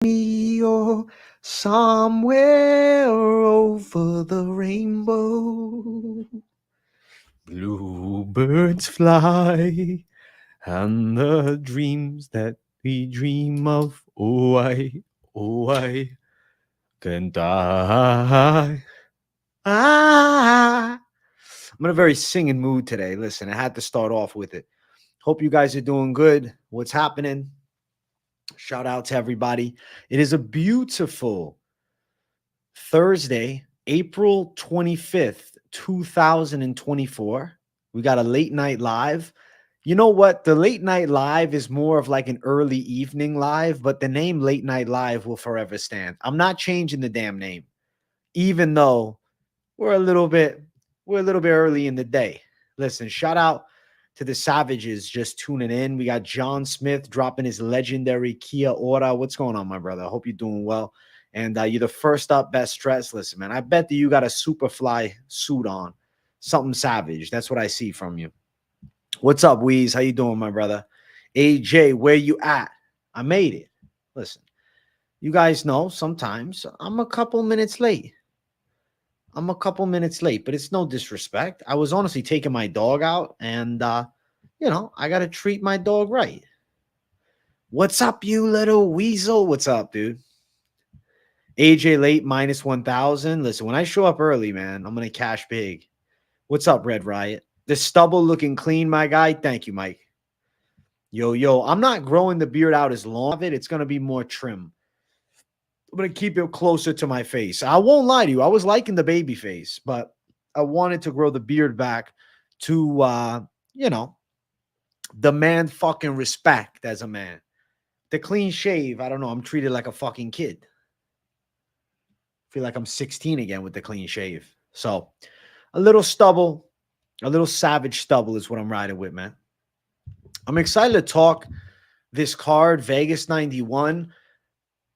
me or somewhere over the rainbow. Bluebirds fly, and the dreams that we dream of. Oh, I can die. I'm in a very singing mood today. Listen, I had to start off with it. Hope you guys are doing good. What's happening? Shout out to everybody. It is a beautiful Thursday, April 25th, 2024. We got a late night live. You know what? The late night live is more of like an early evening live, but the name late night live will forever stand. I'm not changing the damn name, even though we're a little bit early in the day. Listen, shout out to the Savages just tuning in. We got John Smith dropping his legendary Kia Ora. What's going on, my brother? I hope you're doing well. And you're the first up, best dressed. Listen, man, I bet that you got a Superfly suit on. Something savage. That's what I see from you. What's up, Weez? How you doing, my brother? AJ, where you at? I made it. Listen, you guys know sometimes I'm a couple minutes late. But it's no disrespect. I was honestly taking my dog out, and, I got to treat my dog right. What's up, you little weasel? What's up, dude? AJ late minus 1,000. Listen, when I show up early, man, I'm going to cash big. What's up, Red Riot? The stubble looking clean, my guy. Thank you, Mike. Yo, I'm not growing the beard out as long. It's going to be more trim. I'm going to keep it closer to my face. I won't lie to you. I was liking the baby face, but I wanted to grow the beard back to, the man fucking respect as a man. The clean shave, I don't know. I'm treated like a fucking kid. Feel like I'm 16 again with the clean shave. So a little stubble, a little savage stubble is what I'm riding with, man. I'm excited to talk this card, Vegas 91.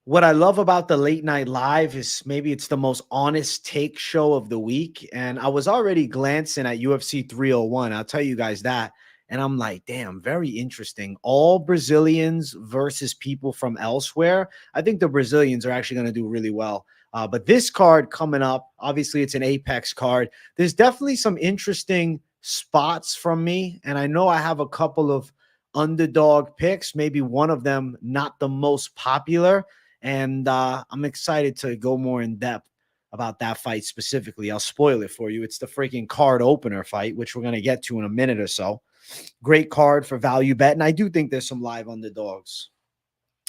What I love about the late night live is maybe it's the most honest take show of the week. And I was already glancing at UFC 301. I'll tell you guys that. And I'm like, damn, very interesting. All Brazilians versus people from elsewhere. I think the Brazilians are actually going to do really well. But this card coming up, obviously it's an Apex card. There's definitely some interesting spots from me. And I know I have a couple of underdog picks, maybe one of them not the most popular. And I'm excited to go more in depth about that fight specifically. I'll spoil it for you. It's the freaking card opener fight, which we're going to get to in a minute or so. Great card for value bet. And I do think there's some live underdogs.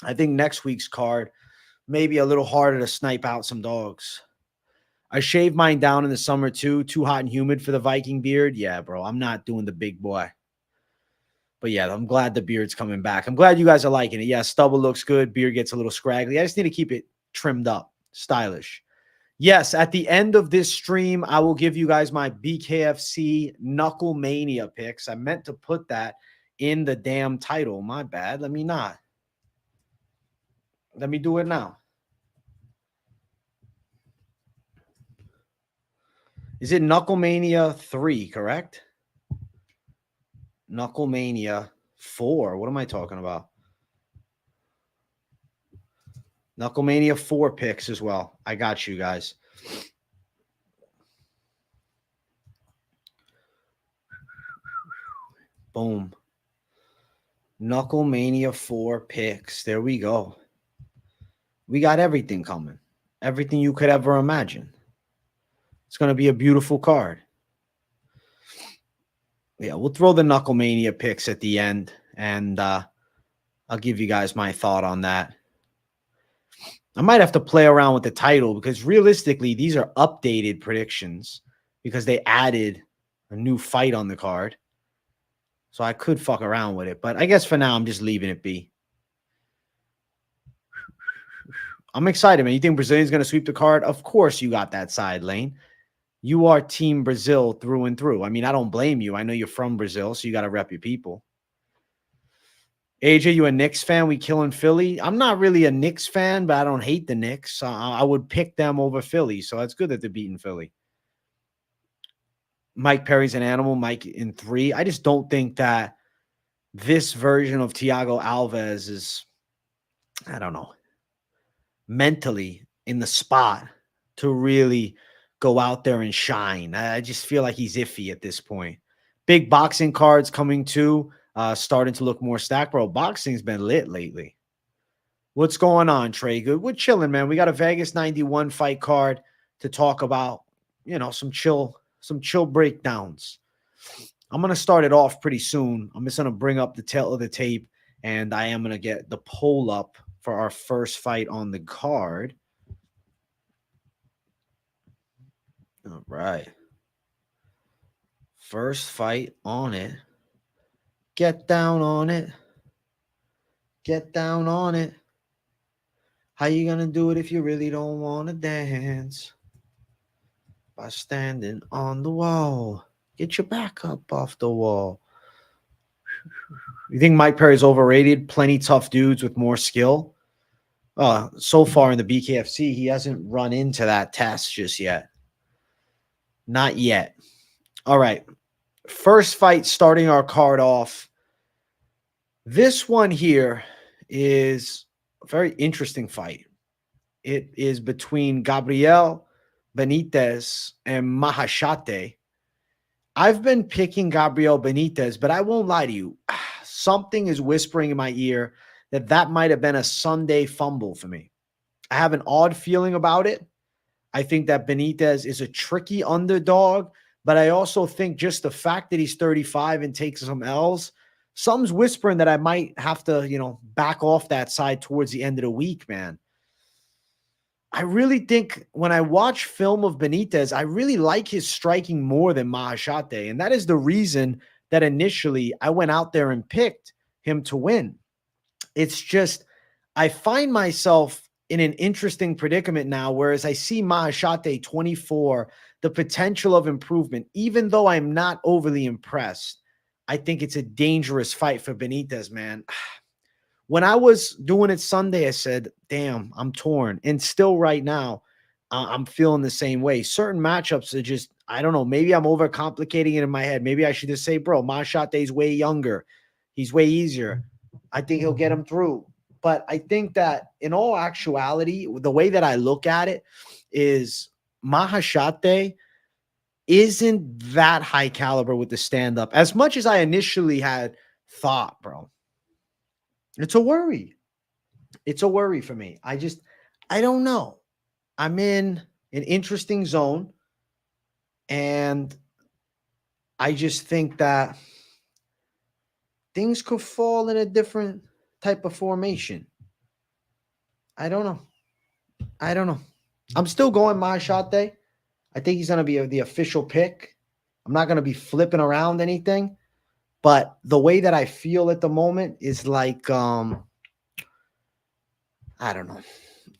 I think next week's card may be a little harder to snipe out some dogs. I shaved mine down in the summer too. Too hot and humid for the Viking beard. Yeah, bro. I'm not doing the big boy. But yeah, I'm glad the beard's coming back. I'm glad you guys are liking it. Yeah, stubble looks good. Beard gets a little scraggly. I just need to keep it trimmed up, stylish. Yes, at the end of this stream, I will give you guys my BKFC Knucklemania picks. I meant to put that in the damn title. My bad. Let me not. Let me do it now. Is it Knucklemania 3, correct? Knucklemania 4. What am I talking about? Knucklemania 4 picks as well. I got you guys. Boom. Knucklemania 4 picks. There we go. We got everything coming. Everything you could ever imagine. It's going to be a beautiful card. Yeah, we'll throw the Knucklemania picks at the end, and I'll give you guys my thought on that. I might have to play around with the title because realistically, these are updated predictions because they added a new fight on the card. So I could fuck around with it, but I guess for now, I'm just leaving it be. I'm excited, man. You think Brazilian's going to sweep the card? Of course you got that side lane. You are Team Brazil through and through. I mean, I don't blame you. I know you're from Brazil, so you got to rep your people. AJ, you a Knicks fan? We killing Philly? I'm not really a Knicks fan, but I don't hate the Knicks. I would pick them over Philly, so it's good that they're beating Philly. Mike Perry's an animal. Mike in 3. I just don't think that this version of Thiago Alves is, I don't know. mentally in the spot to really go out there and shine. I just feel like he's iffy at this point. Big boxing cards coming too, starting to look more stacked. Bro, boxing's been lit lately. What's going on, Trey? Good. We're chilling, man. We got a Vegas 91 fight card to talk about, you know, some chill breakdowns. I'm going to start it off pretty soon. I'm just going to bring up the tail of the tape, and I am going to get the poll up for our first fight on the card. All right. First fight on it. Get down on it. Get down on it. How you going to do it if you really don't want to dance? By standing on the wall. Get your back up off the wall. You think Mike Perry is overrated? Plenty tough dudes with more skill. So far in the BKFC, he hasn't run into that test just yet. Not yet. All right. First fight starting our card off. This one here is a very interesting fight. It is between Gabriel Benítez and Machado. I've been picking Gabriel Benítez, but I won't lie to you. Something is whispering in my ear that might have been a Sunday fumble for me. I have an odd feeling about it. I think that Benítez is a tricky underdog, but I also think just the fact that he's 35 and takes some L's, something's whispering that I might have to, you know, back off that side towards the end of the week, man. I really think when I watch film of Benítez, I really like his striking more than Machado. And that is the reason that initially I went out there and picked him to win. It's just, I find myself in an interesting predicament now, whereas I see Machado 24, the potential of improvement, even though I'm not overly impressed. I think it's a dangerous fight for Benítez, man. When I was doing it Sunday, I said, damn, I'm torn. And still right now, I'm feeling the same way. Certain matchups are just, I don't know, maybe I'm overcomplicating it in my head. Maybe I should just say, bro, Machate's way younger. He's way easier. I think he'll get him through. But I think that in all actuality, the way that I look at it is Machado isn't that high caliber with the stand-up. As much as I initially had thought, bro. It's a worry. It's a worry for me. I don't know. I'm in an interesting zone. And I just think that things could fall in a different type of formation. I don't know. I'm still going Machado. I think he's going to be the official pick. I'm not going to be flipping around anything. But the way that I feel at the moment is like, I don't know.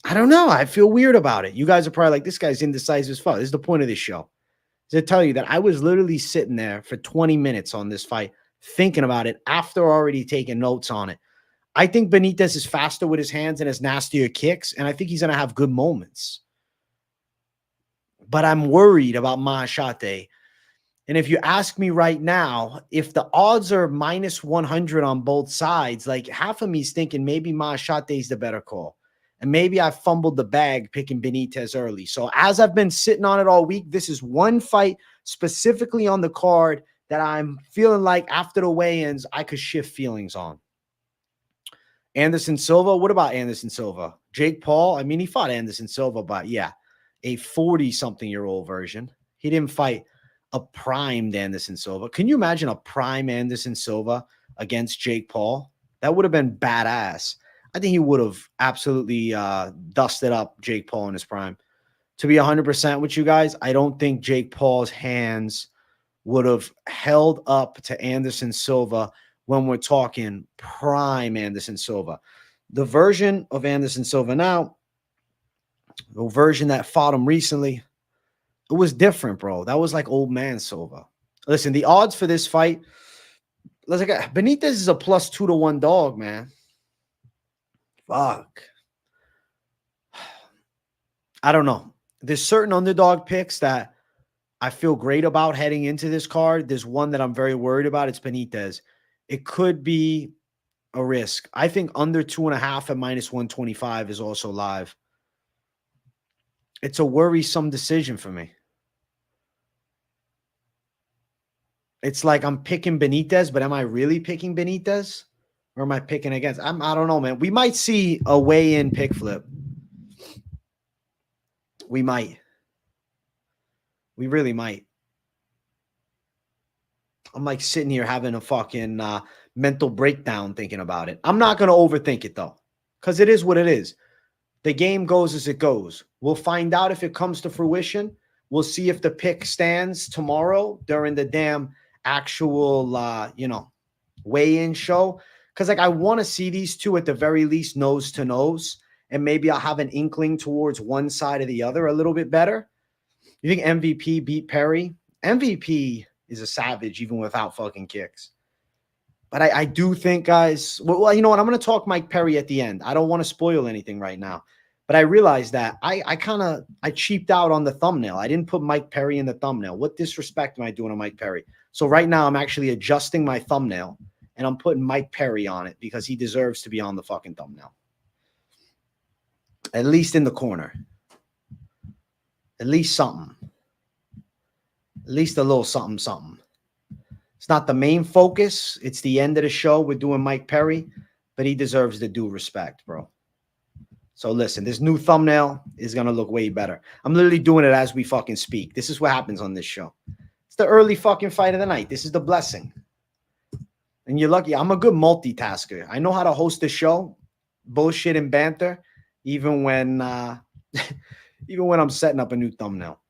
I feel weird about it. You guys are probably like, this guy's indecisive as fuck. This is the point of this show. To tell you that I was literally sitting there for 20 minutes on this fight, thinking about it after already taking notes on it. I think Benítez is faster with his hands and has nastier kicks, and I think he's going to have good moments. But I'm worried about Machado. And if you ask me right now, if the odds are minus 100 on both sides, like half of me is thinking maybe Machado is the better call. And maybe I fumbled the bag picking Benítez early. So as I've been sitting on it all week, this is one fight specifically on the card that I'm feeling like after the weigh-ins, I could shift feelings on. Anderson Silva, what about Anderson Silva? Jake Paul, I mean, he fought Anderson Silva, but yeah, a 40-something-year-old version. He didn't fight a primed Anderson Silva. Can you imagine a prime Anderson Silva against Jake Paul? That would have been badass. I think he would have absolutely dusted up Jake Paul in his prime. To be 100% with you guys, I don't think Jake Paul's hands would have held up to Anderson Silva when we're talking prime Anderson Silva. The version of Anderson Silva now, the version that fought him recently, it was different, bro. That was like old man Silva. Listen, the odds for this fight, let's look at Benítez is a plus 2-1 dog, man. Fuck. I don't know. There's certain underdog picks that I feel great about heading into this card. There's one that I'm very worried about. It's Benítez. It could be a risk. I think under 2.5 at minus 125 is also live. It's a worrisome decision for me. It's like I'm picking Benítez, but am I really picking Benítez? Or am I picking against? I don't know, man. We might see a weigh-in pick flip. We might. We really might. I'm like sitting here having a fucking mental breakdown thinking about it. I'm not going to overthink it, though, because it is what it is. The game goes as it goes. We'll find out if it comes to fruition. We'll see if the pick stands tomorrow during the damn actual, weigh-in show. Because, like, I want to see these two at the very least nose to nose. And maybe I'll have an inkling towards one side or the other a little bit better. You think MVP beat Perry? MVP is a savage even without fucking kicks. But I do think, guys, well, you know what? I'm going to talk Mike Perry at the end. I don't want to spoil anything right now. But I realized that I cheaped out on the thumbnail. I didn't put Mike Perry in the thumbnail. What disrespect am I doing to Mike Perry? So right now I'm actually adjusting my thumbnail and I'm putting Mike Perry on it because he deserves to be on the fucking thumbnail. At least in the corner. At least something. At least a little something, something. It's not the main focus. It's the end of the show. We're doing Mike Perry, but he deserves the due respect, bro. So listen, this new thumbnail is going to look way better. I'm literally doing it as we fucking speak. This is what happens on this show. It's the early fucking fight of the night. This is the blessing. And you're lucky. I'm a good multitasker. I know how to host a show, bullshit and banter, even when even when I'm setting up a new thumbnail.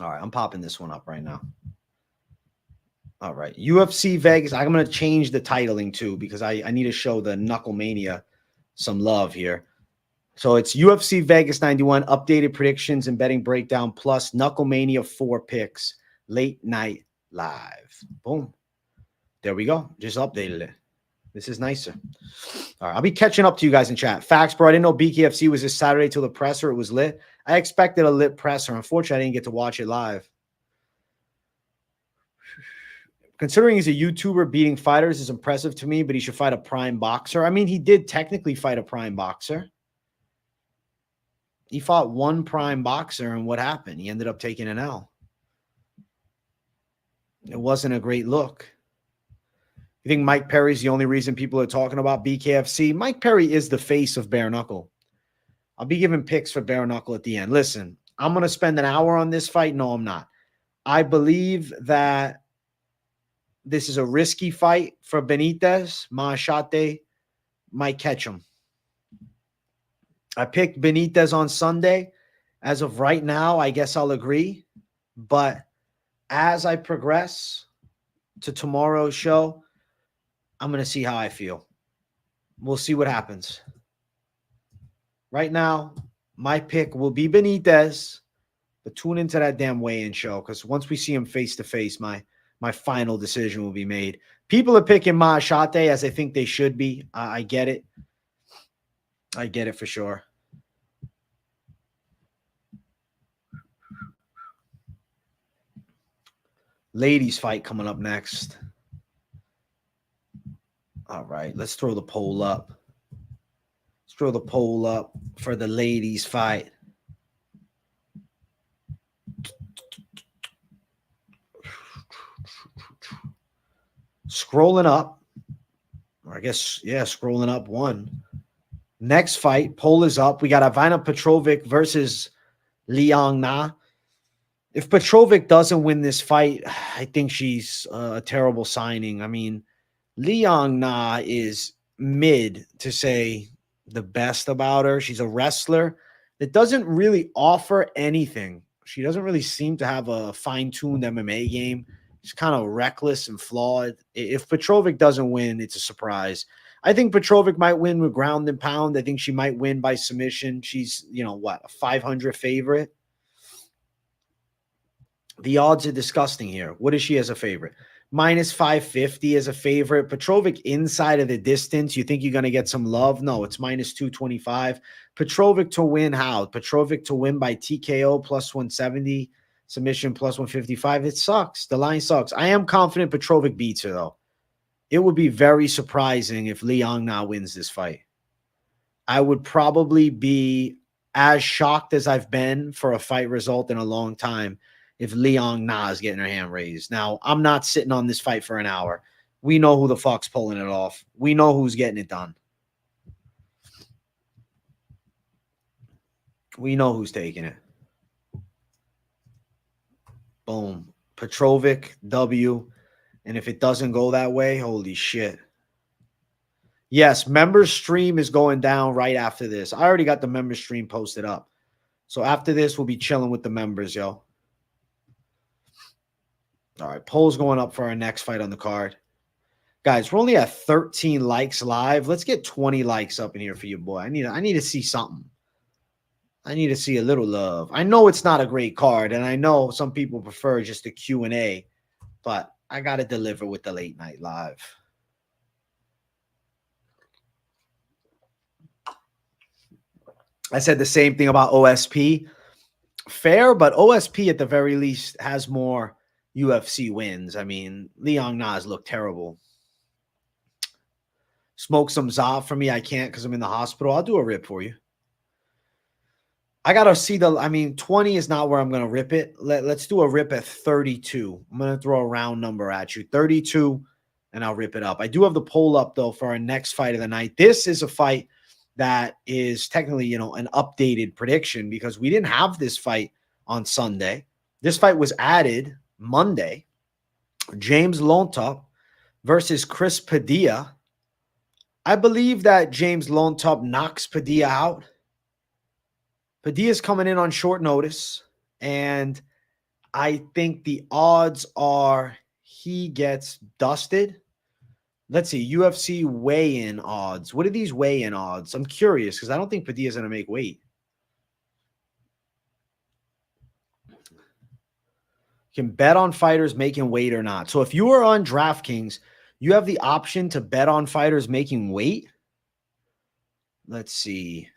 All right, I'm popping this one up right now. All right, UFC Vegas. I'm going to change the titling too because I need to show the Knucklemania some love here. So it's UFC Vegas 91, updated predictions and betting breakdown, plus Knucklemania 4 picks, late night live. Boom. There we go. Just updated it. This is nicer. All right, I'll be catching up to you guys in chat. Facts, bro. I didn't know BKFC was this Saturday till the presser. It was lit. I expected a lit presser. Unfortunately, I didn't get to watch it live. Considering he's a YouTuber, beating fighters is impressive to me, but he should fight a prime boxer. I mean, he did technically fight a prime boxer. He fought one prime boxer, and what happened? He ended up taking an L. It wasn't a great look. You think Mike Perry's the only reason people are talking about BKFC? Mike Perry is the face of bare knuckle. I'll be giving picks for bare knuckle at the end. Listen, I'm going to spend an hour on this fight. No, I'm not. I believe that this is a risky fight for Benítez. Machado might catch him. I picked Benítez on Sunday. As of right now, I guess I'll agree. But as I progress to tomorrow's show, I'm going to see how I feel. We'll see what happens. Right now, my pick will be Benítez. But tune into that damn weigh-in show because once we see him face-to-face, my final decision will be made. People are picking Machado as I think they should be. I get it. I get it for sure. Ladies fight coming up next. All right, let's throw the poll up. Let's throw the poll up for the ladies fight. Scrolling up, or I guess, yeah, scrolling up one. Next fight, poll is up. We got Ivana Petrović versus Liang. If Petrović doesn't win this fight, I think she's a terrible signing. I mean, Liang is mid to say the best about her. She's a wrestler that doesn't really offer anything. She doesn't really seem to have a fine-tuned MMA game. She's kind of reckless and flawed. If Petrović doesn't win, it's a surprise. I think Petrović might win with ground and pound. I think she might win by submission. She's, a 500 favorite. The odds are disgusting here. What is she as a favorite? Minus 550 as a favorite. Petrović inside of the distance. You think you're going to get some love? No, it's minus 225. Petrović to win how? Petrović to win by TKO plus 170. Submission plus 155. It sucks. The line sucks. I am confident Petrović beats her, though. It would be very surprising if Liang wins this fight. I would probably be as shocked as I've been for a fight result in a long time if Liang Na is getting her hand raised. Now, I'm not sitting on this fight for an hour. We know who the fuck's pulling it off. We know who's getting it done. We know who's taking it. Boom. Petrović, W. And if it doesn't go that way, holy shit. Yes, members stream is going down right after this. I already got the members stream posted up. So after this, we'll be chilling with the members, yo. All right, polls going up for our next fight on the card. Guys, we're only at 13 likes live. Let's get 20 likes up in here for you, boy. I need to see something. I need to see a little love. I know it's not a great card, and I know some people prefer just a Q&A, but I got to deliver with the late night live. I said the same thing about OSP. Fair, but OSP at the very least has more UFC wins. I mean, Liang Nas looked terrible. Smoke some Zav for me. I can't because I'm in the hospital. I'll do a rip for you. I got to see the, I mean, 20 is not where I'm going to rip it. Let's do a rip at 32. I'm going to throw a round number at you. 32, and I'll rip it up. I do have the poll up, though, for our next fight of the night. This is a fight that is technically, you know, an updated prediction because we didn't have this fight on Sunday. This fight was added Monday. James Llontop versus Chris Padilla. I believe that James Llontop knocks Padilla out. Padilla's coming in on short notice, and I think the odds are he gets dusted. Let's see, UFC weigh-in odds. What are these weigh-in odds? I'm curious because I don't think Padilla's going to make weight. You can bet on fighters making weight or not. So if you are on DraftKings, you have the option to bet on fighters making weight. Let's see.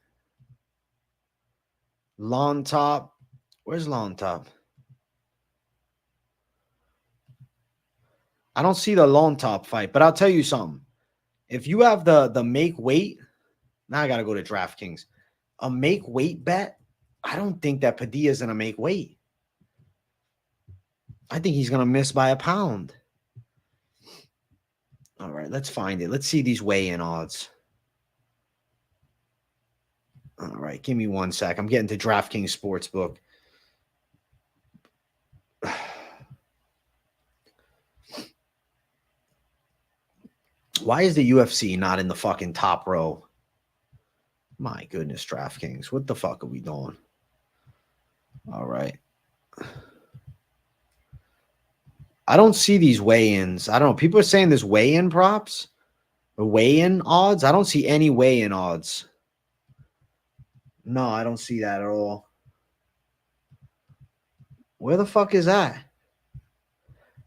Llontop. Where's Llontop? I don't see the Llontop fight, but I'll tell you something. If you have the make weight, now I got to go to DraftKings. A make weight bet, I don't think that Padilla's going to make weight. I think he's going to miss by a pound. All right, let's find it. Let's see these weigh-in odds. All right, give me 1 sec. I'm getting to DraftKings Sportsbook. Why is the UFC not in the fucking top row? My goodness, DraftKings. What the fuck are we doing? All right. I don't see these weigh-ins. I don't know. People are saying there's weigh-in props or weigh-in odds. I don't see any weigh-in odds. No, I don't see that at all. Where the fuck is that?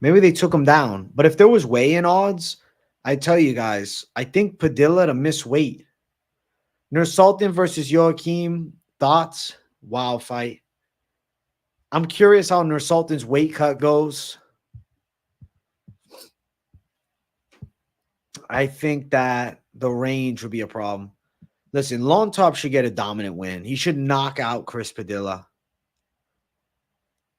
Maybe they took them down. But if there was weigh-in odds, I tell you guys, I think Padilla to miss weight. Nursultan versus Joachim. Thoughts? Wow fight. I'm curious how Nursultan's weight cut goes. I think that the range would be a problem. Listen, Llontop should get a dominant win. He should knock out Chris Padilla.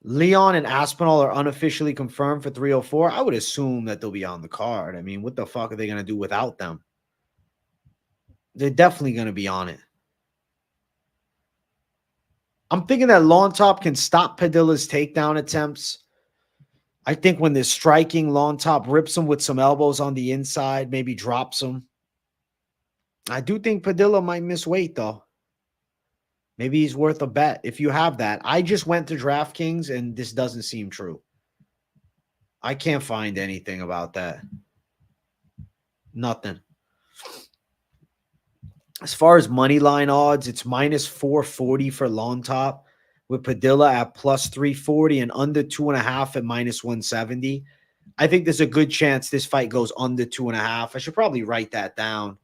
Leon and Aspinall are unofficially confirmed for 304. I would assume that they'll be on the card. I mean, what the fuck are they going to do without them? They're definitely going to be on it. I'm thinking that Llontop can stop Padilla's takedown attempts. I think when they're striking, Llontop rips him with some elbows on the inside, maybe drops him. I do think Padilla might miss weight, though. Maybe he's worth a bet if you have that. I just went to DraftKings, and this doesn't seem true. I can't find anything about that. Nothing. As far as money line odds, it's minus 440 for Llontop, with Padilla at plus 340 and under 2.5 at minus 170. I think there's a good chance this fight goes under 2.5. I should probably write that down.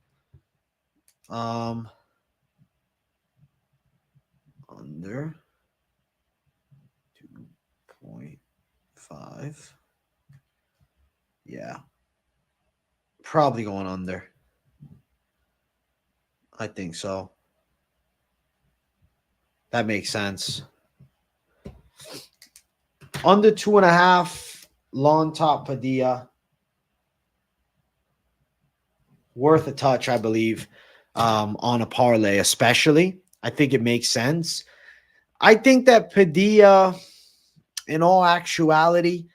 Under 2.5. Yeah. Probably going under. I think so. That makes sense. Under 2.5, Llontop Padilla. Worth a touch, I believe, on a parlay, especially. I think it makes sense. I think that Padilla, in all actuality,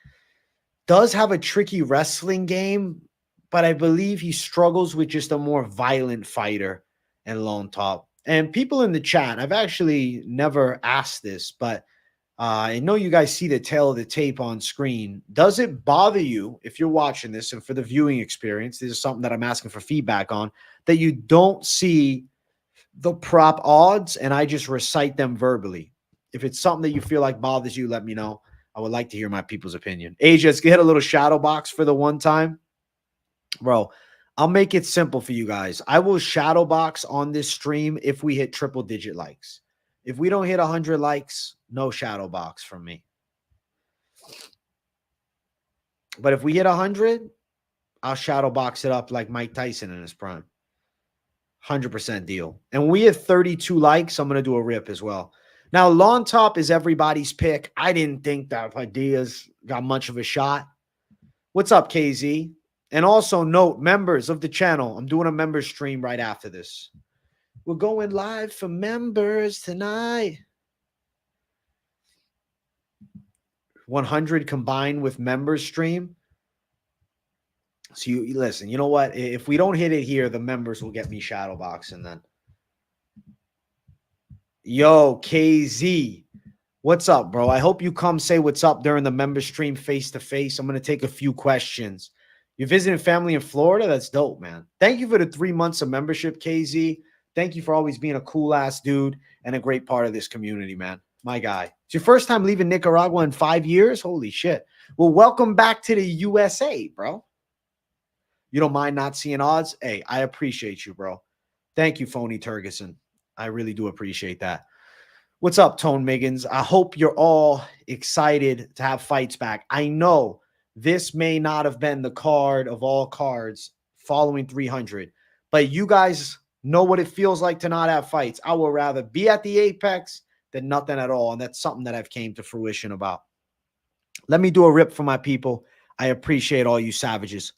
does have a tricky wrestling game, but I believe he struggles with just a more violent fighter in Llontop. And people in the chat, I've actually never asked this, but I know you guys see the tail of the tape on screen. Does it bother you if you're watching this and for the viewing experience, this is something that I'm asking for feedback on, that you don't see the prop odds and I just recite them verbally? If it's something that you feel like bothers you, let me know. I would like to hear my people's opinion. Asia, let's get a little shadow box for the one time. Bro, I'll make it simple for you guys. I will shadow box on this stream if we hit triple digit likes. If we don't hit 100 likes, no shadow box from me. But if we hit 100, I'll shadow box it up like Mike Tyson in his prime. 100% deal. And when we hit 32 likes, I'm going to do a rip as well. Now, Llontop is everybody's pick. I didn't think that Padilla's got much of a shot. What's up, KZ? And also note, members of the channel, I'm doing a member stream right after this. We're going live for members tonight. 100 combined with members stream. So you listen, you know what? If we don't hit it here, the members will get me shadow boxing then. Yo, KZ. What's up, bro? I hope you come say what's up during the member stream face-to-face. I'm going to take a few questions. You're visiting family in Florida? That's dope, man. Thank you for the 3 months of membership, KZ. Thank you for always being a cool-ass dude and a great part of this community, man. My guy. It's your first time leaving Nicaragua in 5 years? Holy shit. Well, welcome back to the USA, bro. You don't mind not seeing odds? Hey, I appreciate you, bro. Thank you, Phony Turgeson. I really do appreciate that. What's up, Tone Miggins? I hope you're all excited to have fights back. I know this may not have been the card of all cards following 300, but you guys know what it feels like to not have fights. I would rather be at the apex than nothing at all, and that's something that I've came to fruition about. Let me do a rip for my people. I appreciate all you savages.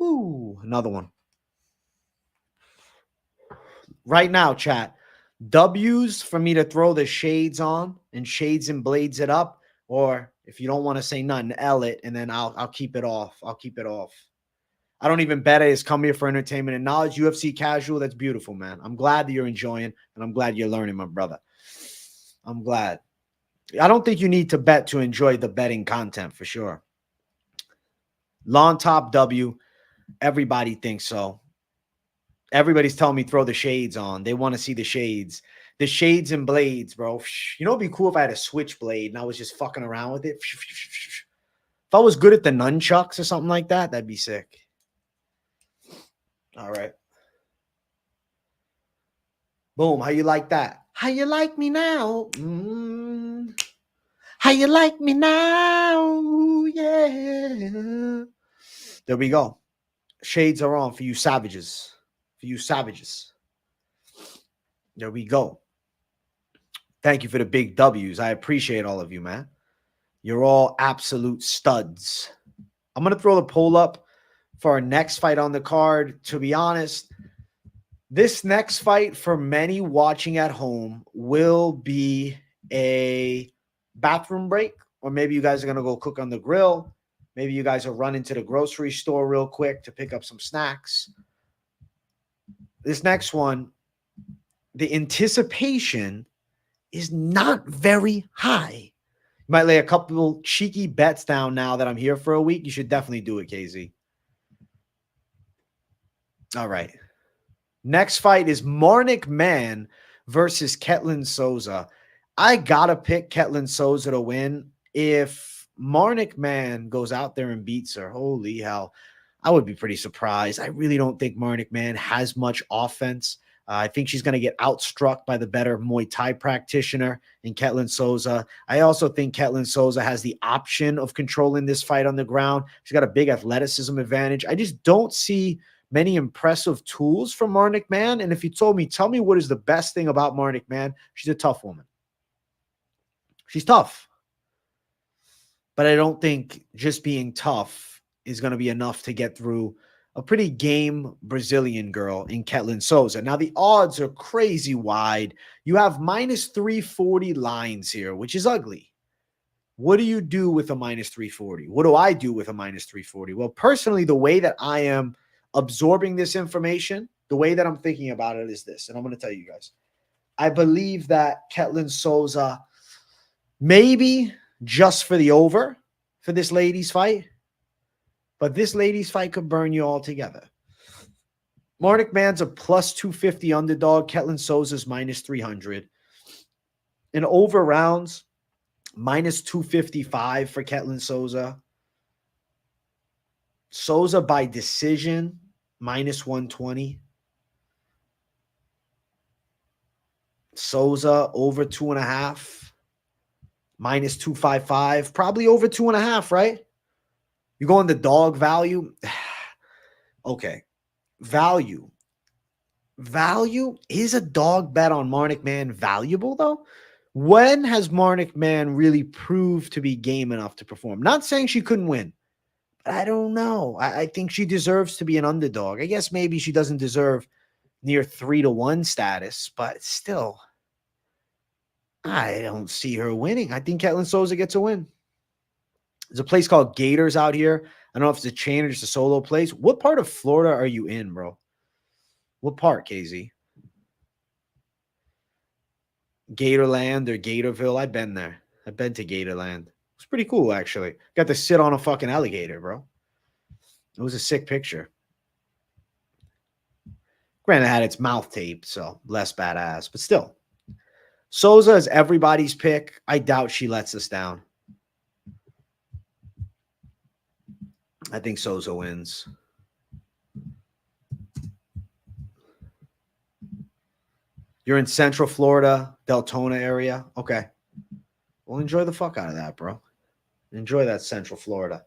Ooh, another one. Right now, chat. W's for me to throw the shades on and shades and blades it up, or if you don't want to say nothing, L it, and then I'll keep it off. I'll keep it off. I don't even bet it is come here for entertainment and knowledge. UFC casual, that's beautiful, man. I'm glad that you're enjoying, and I'm glad you're learning, my brother. I'm glad. I don't think you need to bet to enjoy the betting content for sure. Llontop W. Everybody thinks so. Everybody's telling me throw the shades on. They want to see the shades. The shades and blades, bro. You know, it'd be cool if I had a switchblade and I was just fucking around with it. If I was good at the nunchucks or something like that, that'd be sick. All right. Boom. How you like that? How you like me now? How you like me now? Yeah. There we go. Shades are on for you savages. For you savages. There we go. Thank you for the big W's. I appreciate all of you, man. You're all absolute studs. I'm going to throw the poll up for our next fight on the card. To be honest, this next fight for many watching at home will be a bathroom break, or maybe you guys are going to go cook on the grill. Maybe you guys are running to the grocery store real quick to pick up some snacks. This next one, the anticipation is not very high. You might lay a couple cheeky bets down now that I'm here for a week. You should definitely do it, KZ. All right. Next fight is Mann versus Ketlen Souza. I got to pick Ketlen Souza to win. If Mann goes out there and beats her, holy hell, I would be pretty surprised. I really don't think Mann has much offense. I think she's going to get outstruck by the better Muay Thai practitioner in Ketlen Souza. I also think Ketlen Souza has the option of controlling this fight on the ground. She's got a big athleticism advantage. I just don't see many impressive tools from Marnic Mann. And if you told me, tell me what is the best thing about Marnic Mann, she's a tough woman. She's tough. But I don't think just being tough is going to be enough to get through a pretty game Brazilian girl in Ketlen Souza. Now, the odds are crazy wide. You have minus 340 lines here, which is ugly. What do you do with a minus 340? What do I do with a minus 340? Well, personally, the way that I am absorbing this information, the way that I'm thinking about it is this, and I'm going to tell you guys. I believe that Ketlen Souza, maybe just for the over for this ladies fight, but this ladies fight could burn you all together. Marnic Mann's a plus 250 underdog. Ketlen Souza's minus 300. In over rounds, minus 255 for Ketlen Souza. Souza by decision, minus 120. Souza over 2.5, minus 255. Probably over 2.5, right? You go on the dog value. Okay. Value. Value, is a dog bet on Marnic Mann valuable, though? When has Marnic Mann really proved to be game enough to perform? Not saying she couldn't win, but I don't know. I think she deserves to be an underdog. I guess maybe she doesn't deserve near 3-1 status, but still, I don't see her winning. I think Ketlen Souza gets a win. There's a place called Gators out here. I don't know if it's a chain or just a solo place. What part of Florida are you in, bro? What part, KZ? Gatorland or Gatorville? I've been there. I've been to Gatorland. It's pretty cool, actually. Got to sit on a fucking alligator, bro. It was a sick picture. Granted, it had its mouth taped, so less badass. But still. Souza is everybody's pick. I doubt she lets us down. I think Souza wins. You're in Central Florida, Deltona area. Okay. Well, enjoy the fuck out of that, bro. Enjoy that Central Florida.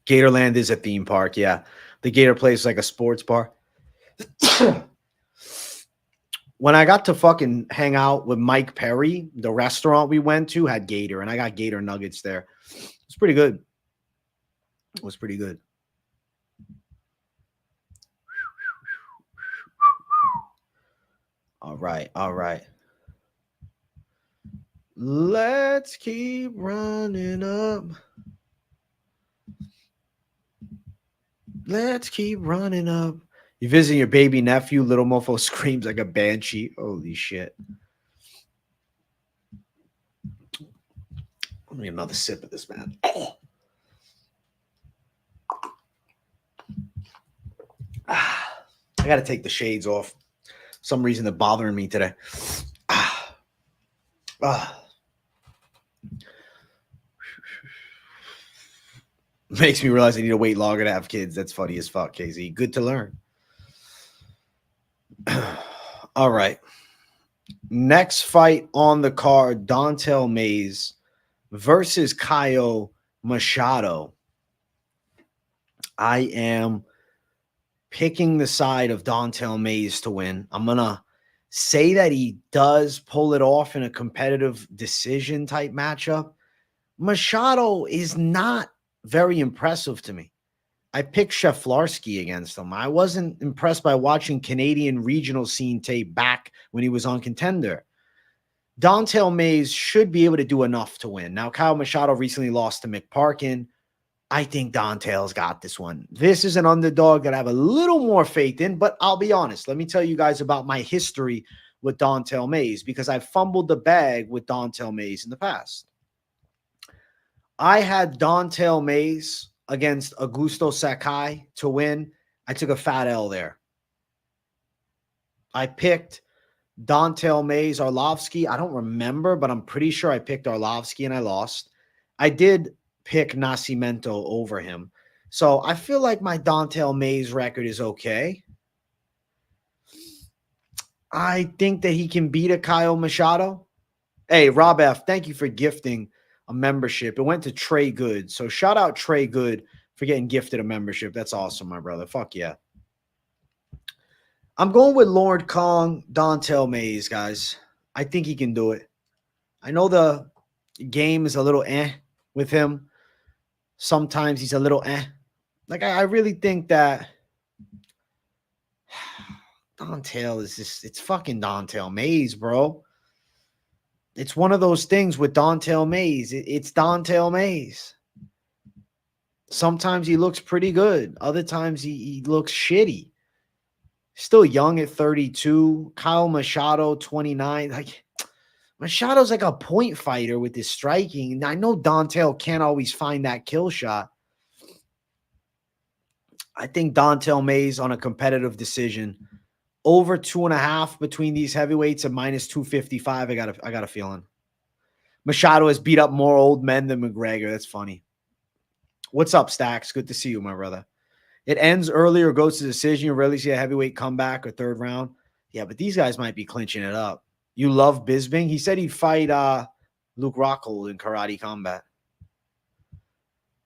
Gatorland is a theme park, yeah. The Gator place is like a sports bar. When I got to fucking hang out with Mike Perry, the restaurant we went to had Gator, and I got Gator nuggets there. It's pretty good. It was pretty good. All right, all right. Let's keep running up. Let's keep running up. You visiting your baby nephew, little mofo screams like a banshee. Holy shit. Let me get another sip of this, man. Oh. I got to take the shades off. For some reason they're bothering me today. Makes me realize I need to wait longer to have kids. That's funny as fuck, KZ. Good to learn. All right. Next fight on the card, Don'Tale Mayes versus Caio Machado. I am picking the side of Don'Tale Mayes to win. I'm going to say that he does pull it off in a competitive decision type matchup. Machado is not very impressive to me. I picked Sheflarski against him. I wasn't impressed by watching Canadian regional scene tape back when he was on Contender. Don'Tale Mayes should be able to do enough to win. Now, Caio Machado recently lost to Mick Parkin. I think Don'Tale's got this one. This is an underdog that I have a little more faith in, but I'll be honest. Let me tell you guys about my history with Don'Tale Mayes because I fumbled the bag with Don'Tale Mayes in the past. I had Don'Tale Mayes against Augusto Sakai to win. I took a fat L there. I picked Dontel Mays, Arlovsky. I don't remember, but I'm pretty sure I picked Arlovsky and I lost. I did pick Nascimento over him. So I feel like my Dontel Mays record is okay. I think that he can beat a Caio Machado. Hey, Rob F., thank you for gifting a membership. It went to Trey Good. So shout out Trey Good for getting gifted a membership. That's awesome, my brother. Fuck yeah. I'm going with Lord Kong, Dontel Mays, guys. I think he can do it. I know the game is a little with him. Sometimes he's a little Like, I really think that Dontel is just, it's fucking Dontel Mays, bro. It's one of those things with Dontel Mays. It's Dontel Mays. Sometimes he looks pretty good. Other times he looks shitty. Still young at 32. Caio Machado, 29. Like, Machado's like a point fighter with his striking. And I know Dontel can't always find that kill shot. I think Dontel Mays on a competitive decision. Over 2.5 between these heavyweights at minus 255. I got a feeling. Machado has beat up more old men than McGregor. That's funny. What's up, Stacks? Good to see you, my brother. It ends early or goes to decision. You rarely see a heavyweight comeback or third round. Yeah, but these guys might be clinching it up. You love Bisping? He said he'd fight Luke Rockhold in karate combat.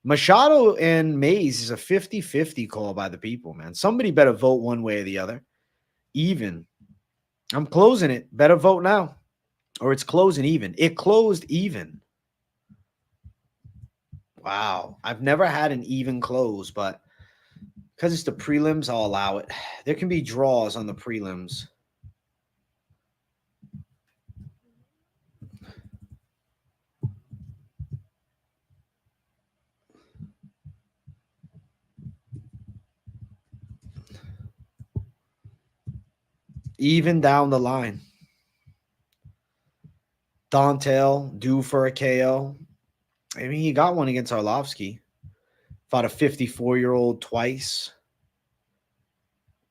Machado and Mays is a 50-50 call by the people, man. Somebody better vote one way or the other. Even. I'm closing it. Better vote now. Or it's closing even. It closed even. Wow. I've never had an even close, but because it's the prelims, I'll allow it. There can be draws on the prelims. Even down the line. Dontel, due for a KO. I mean, he got one against Arlovsky. Fought a 54-year-old twice.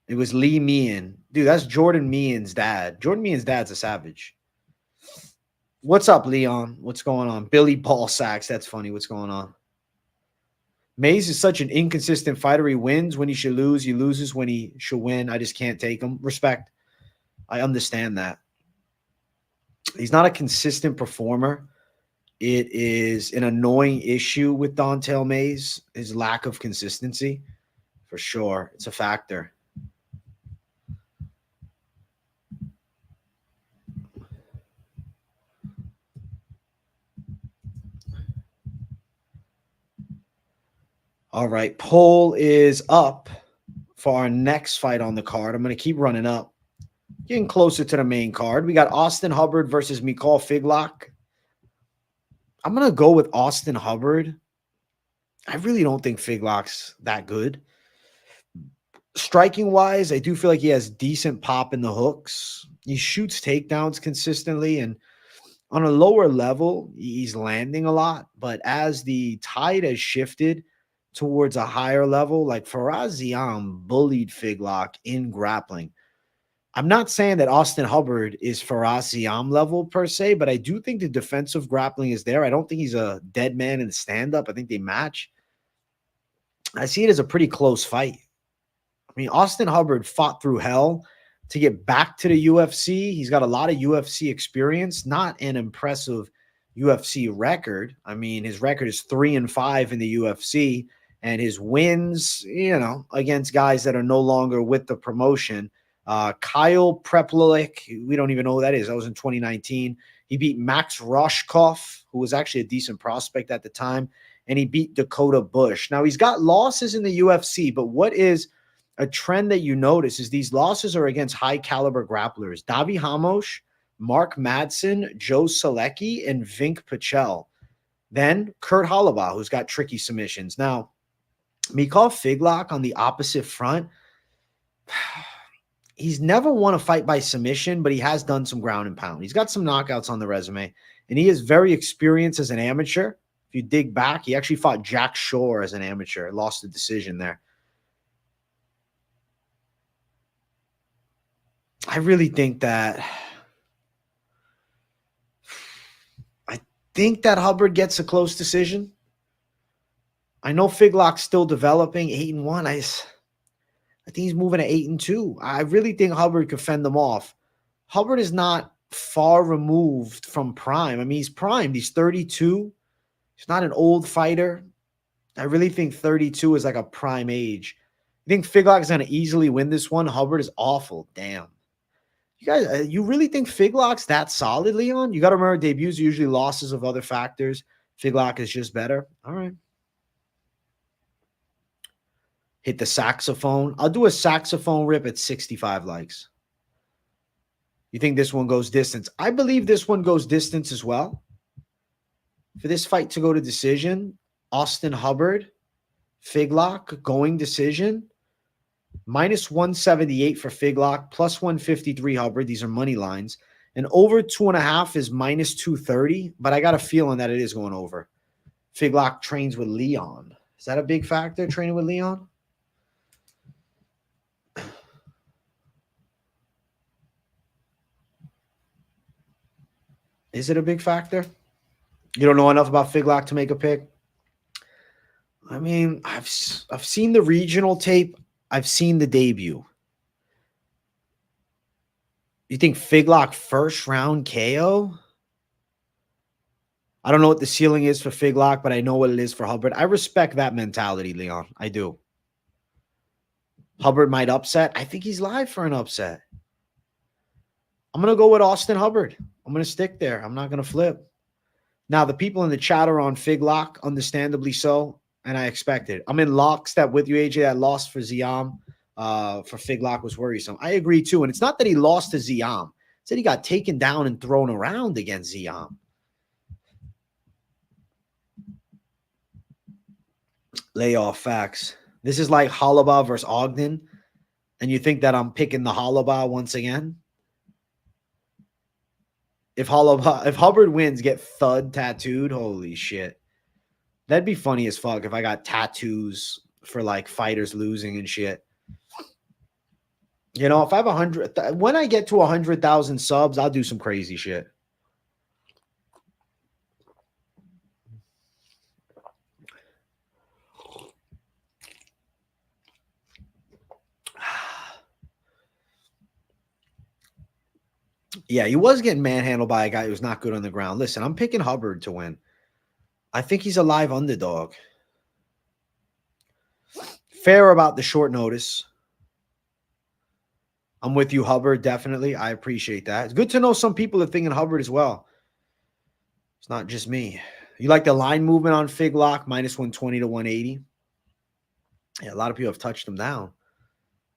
It was Lee Meehan. Dude, that's Jordan Meehan's dad. Jordan Meehan's dad's a savage. What's up, Leon? What's going on? Billy Ballsacks. That's funny. What's going on? Mays is such an inconsistent fighter. He wins when he should lose. He loses when he should win. I just can't take him. Respect. I understand that. He's not a consistent performer. It is an annoying issue with Dontel Mays, his lack of consistency. For sure. It's a factor. All right. Poll is up for our next fight on the card. I'm going to keep running up. Getting closer to the main card. We got Austin Hubbard versus Michal Figlak. I'm going to go with Austin Hubbard. I really don't think Figlak's that good. Striking-wise, I do feel like he has decent pop in the hooks. He shoots takedowns consistently, and on a lower level, he's landing a lot. But as the tide has shifted towards a higher level, like Faraz Ziam bullied Figlak in grappling. I'm not saying that Austin Hubbard is Faraz Ziam level per se, but I do think the defensive grappling is there. I don't think he's a dead man in the stand-up. I think they match. I see it as a pretty close fight. I mean, Austin Hubbard fought through hell to get back to the UFC. He's got a lot of UFC experience, not an impressive UFC record. I mean, his record is 3-5 in the UFC, and his wins, you know, against guys that are no longer with the promotion. Kyle Preplik, we don't even know who that is. That was in 2019. He beat Max Roshkov, who was actually a decent prospect at the time, and he beat Dakota Bush. Now, he's got losses in the UFC, but what is a trend that you notice is these losses are against high-caliber grapplers. Davi Hamosh, Mark Madsen, Joe Selecki, and Vink Pichel. Then Kurt Hollabaugh, who's got tricky submissions. Now, Michal Figlak on the opposite front, he's never won a fight by submission, but he has done some ground and pound. He's got some knockouts on the resume, and he is very experienced as an amateur. If you dig back, he actually fought Jack Shore as an amateur, lost the decision there. I really think that think that Hubbard gets a close decision. I know Figlak's still developing, 8-1. I think he's moving to 8-2. I really think Hubbard could fend them off. Hubbard is not far removed from prime. I mean, he's primed. He's 32. He's not an old fighter. I really think 32 is like a prime age. I think Figlak is going to easily win this one. Hubbard is awful. Damn. You guys, you really think Figlak's that solid, Leon? You got to remember, debuts are usually losses of other factors. Figlak is just better. All right. Hit the saxophone. I'll do a saxophone rip at 65 likes. You think this one goes distance? I believe this one goes distance as well. For this fight to go to decision, Austin Hubbard, Figlak going decision, minus 178 for Figlak, plus 153 Hubbard. These are money lines. And over 2.5 is minus 230, but I got a feeling that it is going over. Figlak trains with Leon. Is that a big factor, training with Leon? Is it a big factor? You don't know enough about Figlak to make a pick? I mean, I've seen the regional tape. I've seen the debut. You think Figlak first round KO? I don't know what the ceiling is for Figlak, but I know what it is for Hubbard. I respect that mentality, Leon. I do. Hubbard might upset. I think he's live for an upset. I'm going to go with Austin Hubbard. I'm going to stick there. I'm not going to flip. Now, the people in the chat are on Figlak, understandably so, and I expect it. I'm in lockstep with you, AJ. That loss for Ziam for Figlak was worrisome. I agree, too. And it's not that he lost to Ziam. It's that he got taken down and thrown around against Ziam. Lay off facts. This is like Halaba versus Ogden, and you think that I'm picking the Halaba once again? If Hubbard wins, get thud tattooed, holy shit. That'd be funny as fuck if I got tattoos for like fighters losing and shit. You know, if I have 100, when I get to 100,000 subs, I'll do some crazy shit. Yeah, he was getting manhandled by a guy who's not good on the ground. Listen, I'm picking Hubbard to win. I think he's a live underdog. Fair about the short notice. I'm with you, Hubbard, definitely. I appreciate that. It's good to know some people are thinking Hubbard as well. It's not just me. You like the line movement on Figlak, minus 120 to 180? Yeah, a lot of people have touched him down.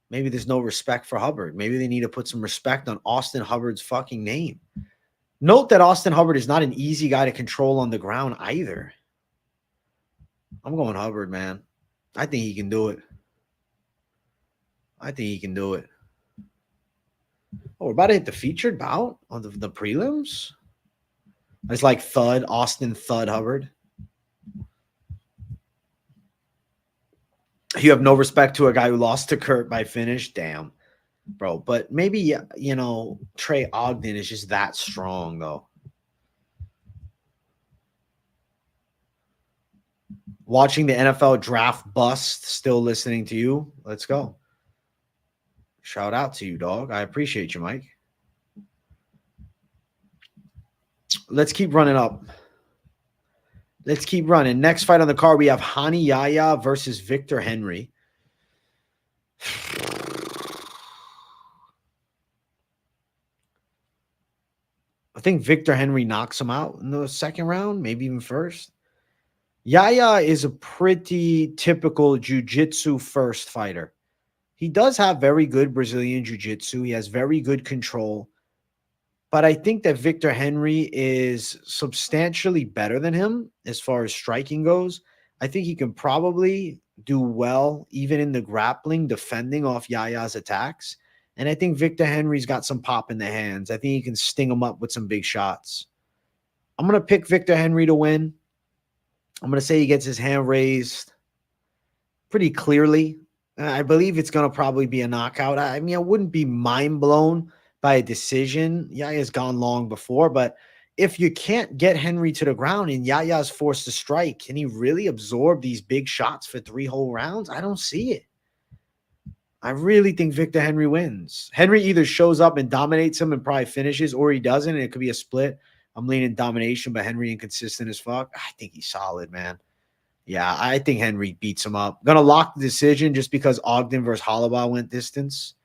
Maybe there's no respect for Hubbard. Maybe they need to put some respect on Austin Hubbard's fucking name. Note that Austin Hubbard is not an easy guy to control on the ground either. I'm going Hubbard, man. I think he can do it. I think he can do it. Oh, we're about to hit the featured bout on the prelims. It's like Thud, Austin Thud Hubbard. You have no respect to a guy who lost to Kurt by finish? Damn, bro. But maybe, you know, Trey Ogden is just that strong, though. Watching the NFL draft bust, still listening to you. Let's go. Shout out to you, dog. I appreciate you, Mike. Let's keep running up. Let's keep running. Next fight on the card, we have Yahya versus Victor Henry. I think Victor Henry knocks him out in the second round, maybe even first. Yahya is a pretty typical jiu-jitsu first fighter. He does have very good Brazilian jiu-jitsu. He has very good control. But I think that Victor Henry is substantially better than him as far as striking goes. I think he can probably do well, even in the grappling, defending off Yahya's attacks. And I think Victor Henry's got some pop in the hands. I think he can sting him up with some big shots. I'm going to pick Victor Henry to win. I'm going to say he gets his hand raised pretty clearly. I believe it's going to probably be a knockout. I mean, I wouldn't be mind blown by a decision. Yahya's gone long before, but if you can't get Henry to the ground and Yahya's forced to strike, can he really absorb these big shots for 3 whole rounds? I don't see it. I really think Victor Henry wins. Henry either shows up and dominates him and probably finishes, or he doesn't, and it could be a split. I'm leaning domination, but Henry inconsistent as fuck. I think he's solid, man. Yeah, I think Henry beats him up. Gonna lock the decision just because Ogden versus Holloway went distance.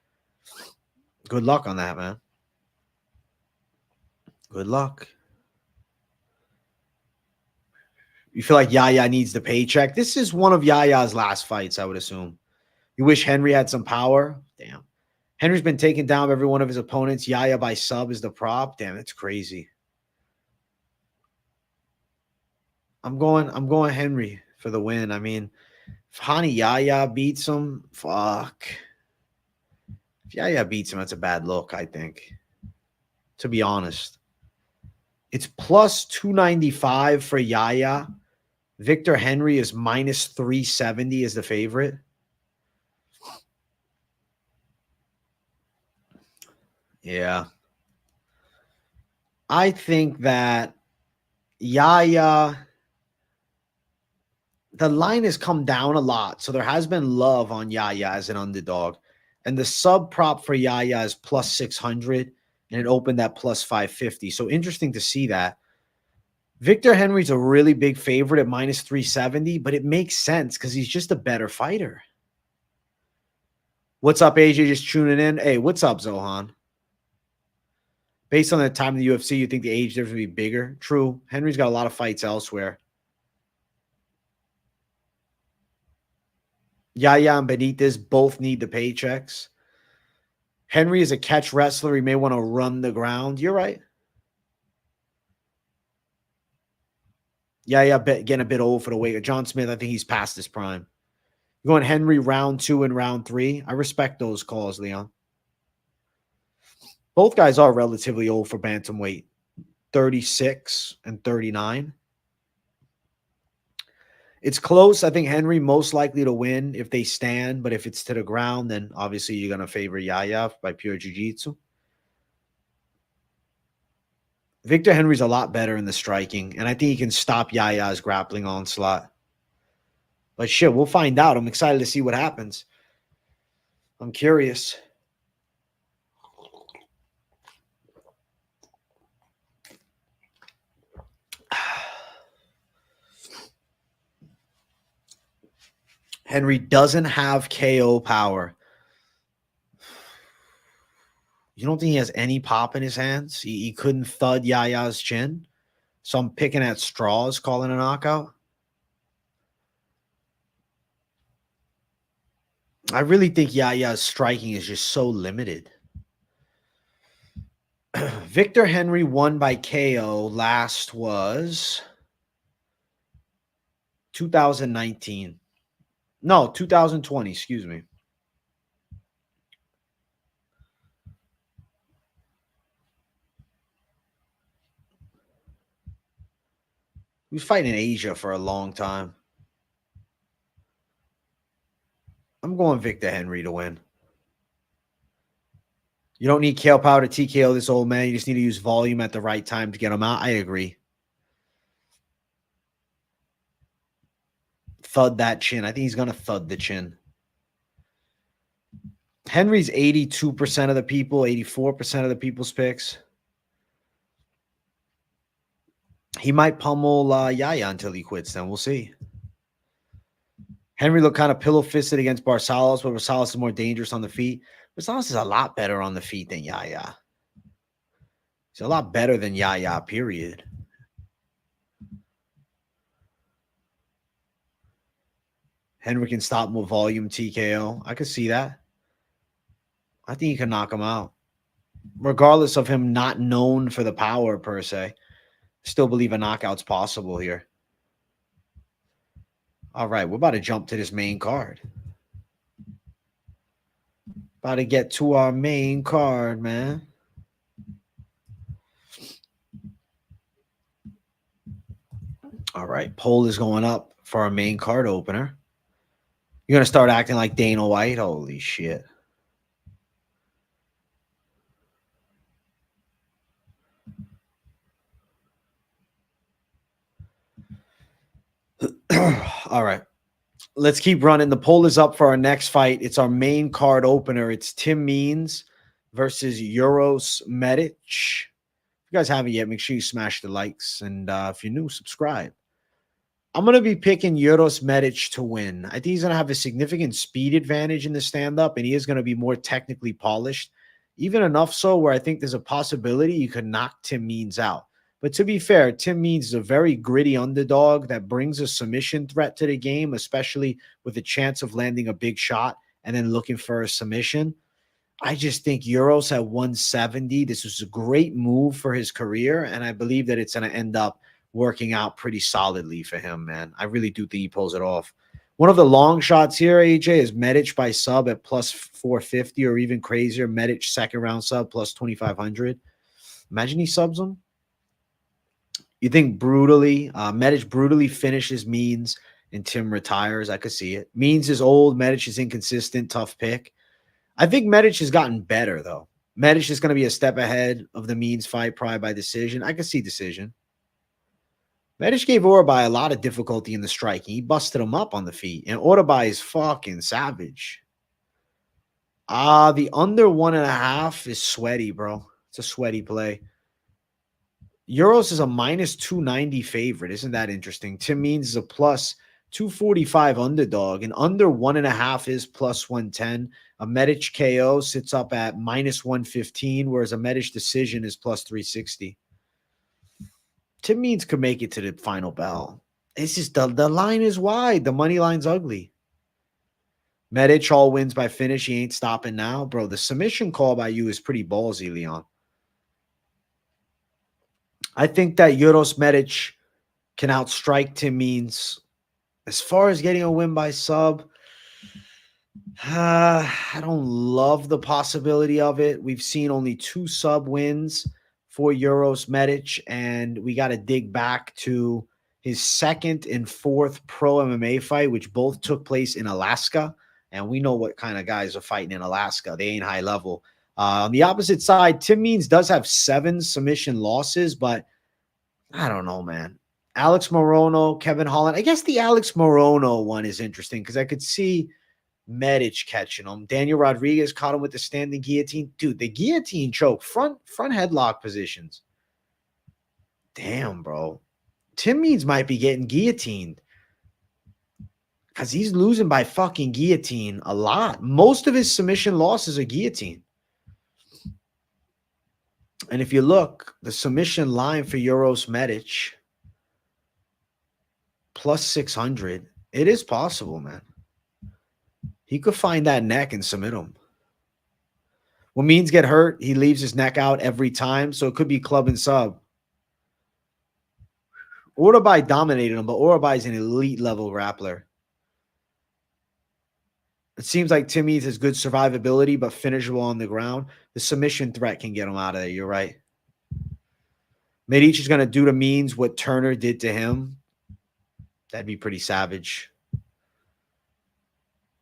Good luck on that, man. Good luck. You feel like Yahya needs the paycheck? This is one of Yahya's last fights, I would assume. You wish Henry had some power? Damn. Henry's been taking down every one of his opponents. Yahya by sub is the prop. Damn, that's crazy. I'm going Henry for the win. I mean, if Hani Yahya beats him, fuck. If Yahya beats him, that's a bad look, I think. To be honest. It's plus 295 for Yahya. Victor Henry is minus 370 as the favorite. Yeah. I think that Yahya, the line has come down a lot. So there has been love on Yahya as an underdog. And the sub prop for Yahya is plus 600. And it opened at plus 550. So interesting to see that. Victor Henry's a really big favorite at minus 370. But it makes sense because he's just a better fighter. What's up, AJ? Just tuning in. Hey, what's up, Zohan? Based on the time of the UFC, you think the age difference would be bigger? True. Henry's got a lot of fights elsewhere. Yahya and Benítez both need the paychecks. Henry is a catch wrestler. He may want to run the ground. You're right. Yahya getting a bit old for the weight. John Smith, I think he's past his prime. You're going Henry round 2 and round 3. I respect those calls, Leon. Both guys are relatively old for bantamweight, 36 and 39. It's close. I think Henry most likely to win if they stand, but if it's to the ground, then obviously you're going to favor Yahya by pure jiu-jitsu. Victor Henry's a lot better in the striking, and I think he can stop Yahya's grappling onslaught. But shit, we'll find out. I'm excited to see what happens. I'm curious. Henry doesn't have KO power. You don't think he has any pop in his hands? He couldn't thud Yahya's chin? So I'm picking at straws, calling a knockout? I really think Yahya's striking is just so limited. Victor Henry won by KO. Last was 2019. No, 2020, excuse me. He was fighting in Asia for a long time. I'm going Victor Henry to win. You don't need KO power to TKO this old man. You just need to use volume at the right time to get him out. I agree. Thud that chin. I think he's going to thud the chin. Henry's 82% of the people, 84% of the people's picks. He might pummel Yahya until he quits, then we'll see. Henry looked kind of pillow-fisted against Barsalos, but Barsalos is more dangerous on the feet. Barsalos is a lot better on the feet than Yahya. He's a lot better than Yahya, period. Henry can stop him with volume TKO. I could see that. I think he can knock him out. Regardless of him not known for the power, per se. Still believe a knockout's possible here. All right, we're about to jump to this main card. About to get to our main card, man. All right, poll is going up for our main card opener. You're going to start acting like Dana White? Holy shit. All right. Let's keep running. The poll is up for our next fight. It's our main card opener. It's Tim Means versus Uros Medic. If you guys haven't yet, make sure you smash the likes. And if you're new, subscribe. I'm going to be picking Uros Medic to win. I think he's going to have a significant speed advantage in the stand-up, and he is going to be more technically polished. Even enough so where I think there's a possibility you could knock Tim Means out. But to be fair, Tim Means is a very gritty underdog that brings a submission threat to the game, especially with a chance of landing a big shot and then looking for a submission. I just think Uros at 170, this was a great move for his career, and I believe that it's going to end up working out pretty solidly for him, man. I really do think he pulls it off. One of the long shots here, AJ, is Medic by sub at plus 450, or even crazier, Medic second round sub plus 2,500. Imagine he subs him. You think brutally, Medic brutally finishes Means and Tim retires. I could see it. Means is old. Medic is inconsistent. Tough pick. I think Medic has gotten better, though. Medic is going to be a step ahead of the Means fight, probably by decision. I could see decision. Medic gave Orabai a lot of difficulty in the striking. He busted him up on the feet. And Orabai is fucking savage. The under 1.5 is sweaty, bro. It's a sweaty play. Uros is a minus 290 favorite. Isn't that interesting? Tim Means is a plus 245 underdog. And under 1.5 is plus 110. A Medic KO sits up at minus 115, whereas a Medic decision is plus 360. Tim Means could make it to the final bell. It's just the line is wide. The money line's ugly. Medic all wins by finish. He ain't stopping now. Bro, the submission call by you is pretty ballsy, Leon. I think that Uros Medic can outstrike Tim Means. As far as getting a win by sub, I don't love the possibility of it. We've seen only 2 sub wins for Uros Medic, and we got to dig back to his 2nd and 4th pro MMA fight, which both took place in Alaska, and we know what kind of guys are fighting in Alaska. They ain't high level. On the opposite side, Tim Means does have 7 submission losses, but I don't know, man. Alex Morono, Kevin Holland. I guess the Alex Morono one is interesting because I could see Medic catching him. Daniel Rodriguez caught him with the standing guillotine. Dude, the guillotine choke, front headlock positions. Damn, bro. Tim Means might be getting guillotined because he's losing by fucking guillotine a lot. Most of his submission losses are guillotine. And if you look, the submission line for Uros Medic, plus 600, it is possible, man. He could find that neck and submit him. When Means get hurt, he leaves his neck out every time, so it could be club and sub. Orabai dominated him, but Orabai is an elite level grappler. It seems like Tim Means has good survivability, but finishable on the ground. The submission threat can get him out of there. You're right. Medic is going to do to Means what Turner did to him. That'd be pretty savage.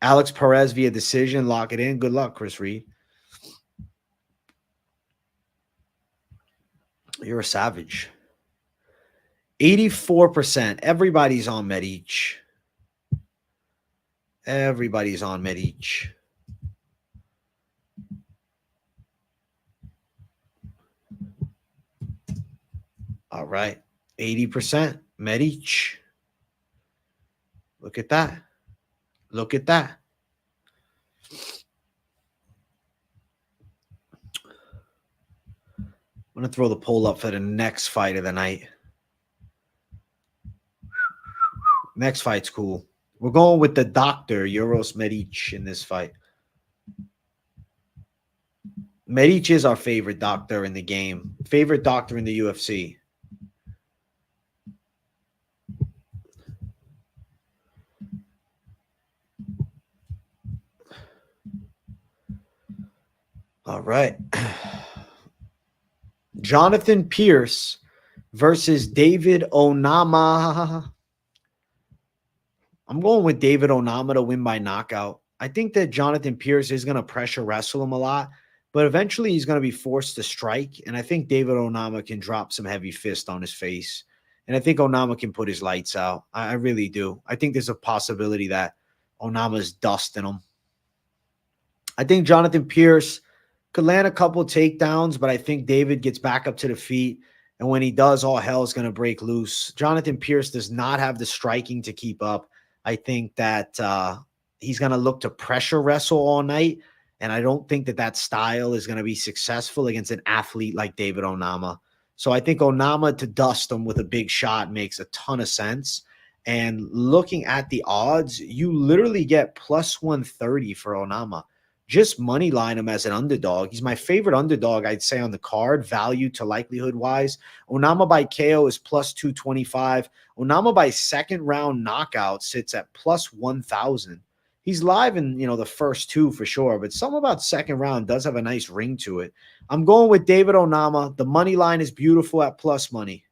Alex Perez via decision. Lock it in. Good luck, Chris Reed. You're a savage. 84%. Everybody's on Medic. Everybody's on Medic. All right. 80% Medic. Look at that. Look at that. I'm going to throw the poll up for the next fight of the night. Next fight's cool. We're going with the doctor, Uros Medic, in this fight. Medic is our favorite doctor in the game. Favorite doctor in the UFC. All right. Jonathan Pierce versus David Onama. I'm going with David Onama to win by knockout. I think that Jonathan Pierce is going to pressure wrestle him a lot, but eventually he's going to be forced to strike, and I think David Onama can drop some heavy fist on his face And I think Onama can put his lights out. I really do. I think there's a possibility that Onama's dusting him. I think Jonathan Pierce could land a couple takedowns, but I think David gets back up to the feet. And when he does, all hell is going to break loose. Jonathan Pierce does not have the striking to keep up. I think that he's going to look to pressure wrestle all night. And I don't think that that style is going to be successful against an athlete like David Onama. So I think Onama to dust him with a big shot makes a ton of sense. And looking at the odds, you literally get plus 130 for Onama. Just money line him as an underdog. He's my favorite underdog, I'd say, on the card, value to likelihood wise. Onama by KO is plus 225. Onama by second round knockout sits at plus 1,000. He's live in, the first two for sure, but something about second round does have a nice ring to it. I'm going with David Onama. The money line is beautiful at plus money.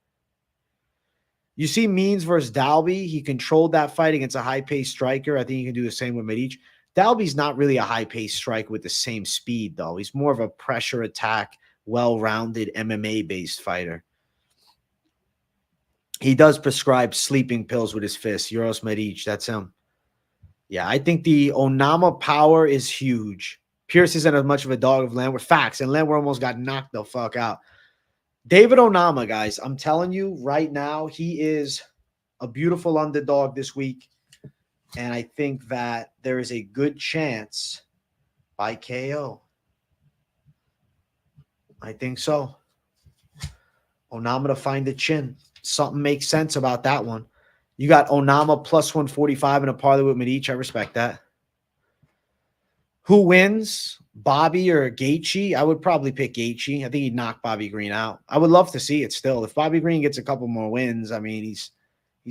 You see Means versus Dalby. He controlled that fight against a high-paced striker. I think you can do the same with Medic. Dalby's not really a high-paced striker with the same speed, though. He's more of a pressure attack, well-rounded MMA-based fighter. He does prescribe sleeping pills with his fists. Uros Medic, that's him. Yeah, I think the Onama power is huge. Pierce isn't as much of a dog of Landwehr. Facts, and Landwehr almost got knocked the fuck out. David Onama, guys, I'm telling you right now, he is a beautiful underdog this week. And I think that there is a good chance by KO. I think so. Onama to find the chin. Something makes sense about that one. You got Onama plus 145 in a parlay with Medic. I respect that. Who wins? Bobby or Gaethje? I would probably pick Gaethje. I think he'd knock Bobby Green out. I would love to see it still. If Bobby Green gets a couple more wins, I mean, he's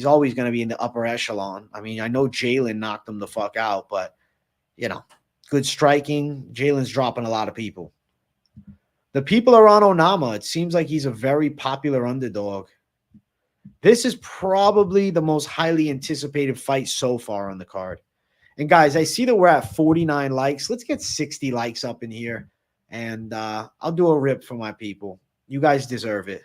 always going to be in the upper echelon. I mean, I know Jalen knocked him the fuck out, but, good striking. Jalen's dropping a lot of people. The people are on Onama. It seems like he's a very popular underdog. This is probably the most highly anticipated fight so far on the card. And, guys, I see that we're at 49 likes. Let's get 60 likes up in here, and I'll do a rip for my people. You guys deserve it.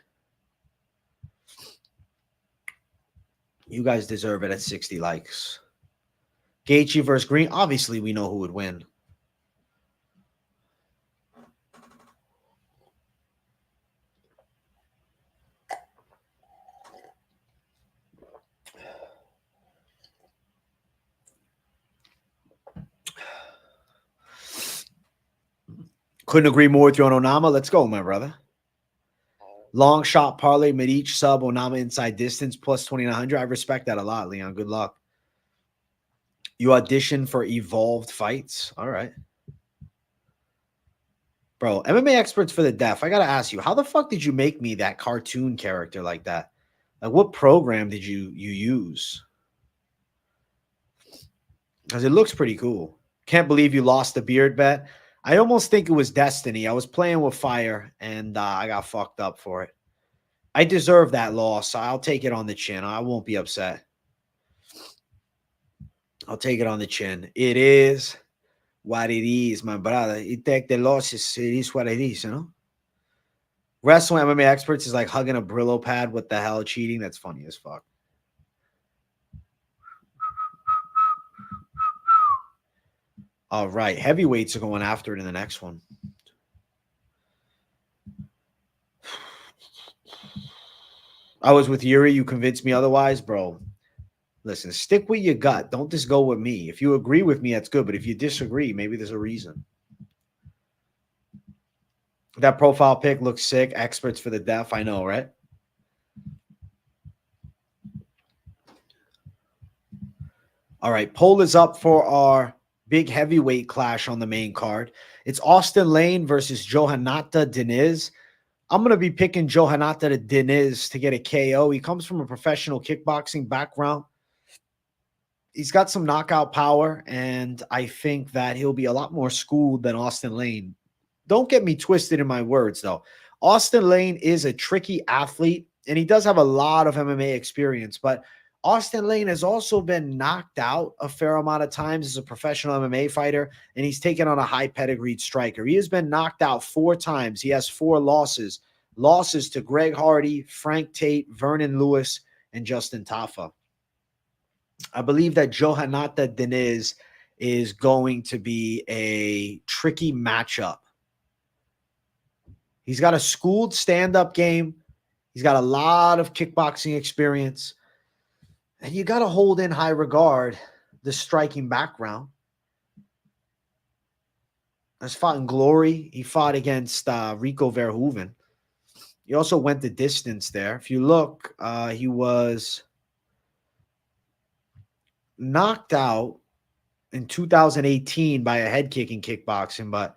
You guys deserve it at 60 likes. Gaethje versus Green. Obviously, we know who would win. Couldn't agree more with you on Onama. Let's go, my brother. Long shot parlay, Medic sub, Onama inside distance, plus 2,900. I respect that a lot, Leon. Good luck. You audition for evolved fights. All right. Bro, MMA experts for the deaf. I got to ask you, how the fuck did you make me that cartoon character like that? Like, what program did you use? Because it looks pretty cool. Can't believe you lost the beard bet. I almost think it was destiny. I was playing with fire, and I got fucked up for it. I deserve that loss, so I'll take it on the chin. I won't be upset. I'll take it on the chin. It is what it is, my brother. You take the losses. It is what it is, Wrestling MMA experts is like hugging a Brillo pad. What the hell? Cheating? That's funny as fuck. All right. Heavyweights are going after it in the next one. I was with Yuri. You convinced me otherwise, bro. Listen, stick with your gut. Don't just go with me. If you agree with me, that's good. But if you disagree, maybe there's a reason. That profile pic looks sick. Experts for the deaf. I know, right? All right. Poll is up for our big heavyweight clash on the main card. It's Austin Lane versus Johanata Diniz. I'm going to be picking Johanata Diniz to get a KO. He comes from a professional kickboxing background. He's got some knockout power, and I think that he'll be a lot more schooled than Austin Lane. Don't get me twisted in my words, though. Austin Lane is a tricky athlete, and he does have a lot of MMA experience, but Austin Lane has also been knocked out a fair amount of times as a professional MMA fighter, and he's taken on a high pedigreed striker. He has been knocked out 4 times. He has 4 losses. Losses to Greg Hardy, Frank Tate, Vernon Lewis, and Justin Tafa. I believe that Johanata Diniz is going to be a tricky matchup. He's got a schooled stand-up game. He's got a lot of kickboxing experience. And you got to hold in high regard the striking background. He's fought in Glory. He fought against Rico Verhoeven. He also went the distance there. If you look, he was knocked out in 2018 by a head kick in kickboxing, but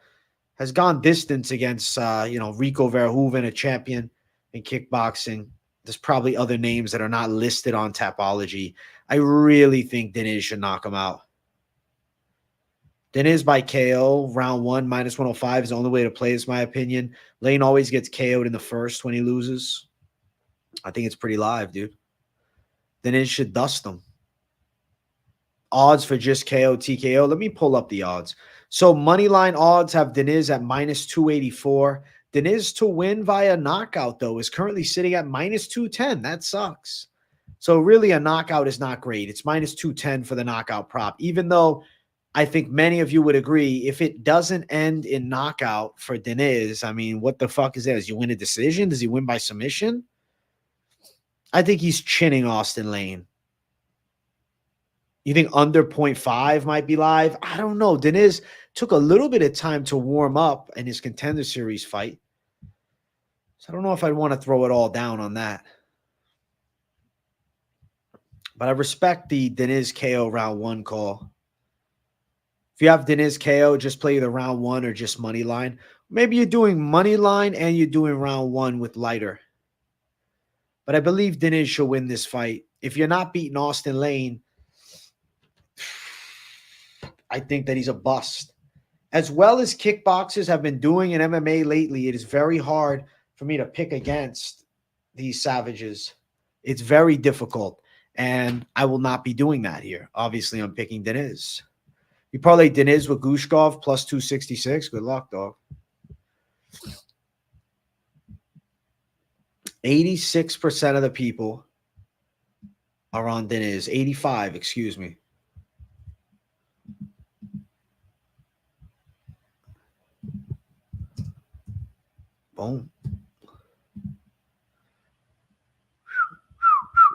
has gone distance against, Rico Verhoeven, a champion in kickboxing. There's probably other names that are not listed on Tapology. I really think Diniz should knock him out. Diniz by KO, round 1, -105 is the only way to play, is my opinion. Lane always gets KO'd in the first when he loses. I think it's pretty live, dude. Diniz should dust him. Odds for just KO, TKO. Let me pull up the odds. So moneyline odds have Diniz at -284. Diniz to win via knockout, though, is currently sitting at -210. That sucks. So really a knockout is not great. It's -210 for the knockout prop, even though I think many of you would agree if it doesn't end in knockout for Diniz, I mean, what the fuck is that? Does he win a decision? Does he win by submission? I think he's chinning Austin Lane. You think under 0.5 might be live? I don't know. Diniz took a little bit of time to warm up in his Contender Series fight. So I don't know if I'd want to throw it all down on that. But I respect the Diniz KO round 1 call. If you have Diniz KO, just play the round 1 or just money line. Maybe you're doing money line and you're doing round 1 with lighter. But I believe Diniz should win this fight. If you're not beating Austin Lane, I think that he's a bust. As well as kickboxers have been doing in MMA lately, it is very hard for me to pick against these savages. It's very difficult, and I will not be doing that here. Obviously, I'm picking Diniz. You parlay Diniz with Guskov plus 266. Good luck, dog. 86% of the people are on Diniz. 85, excuse me. Boom.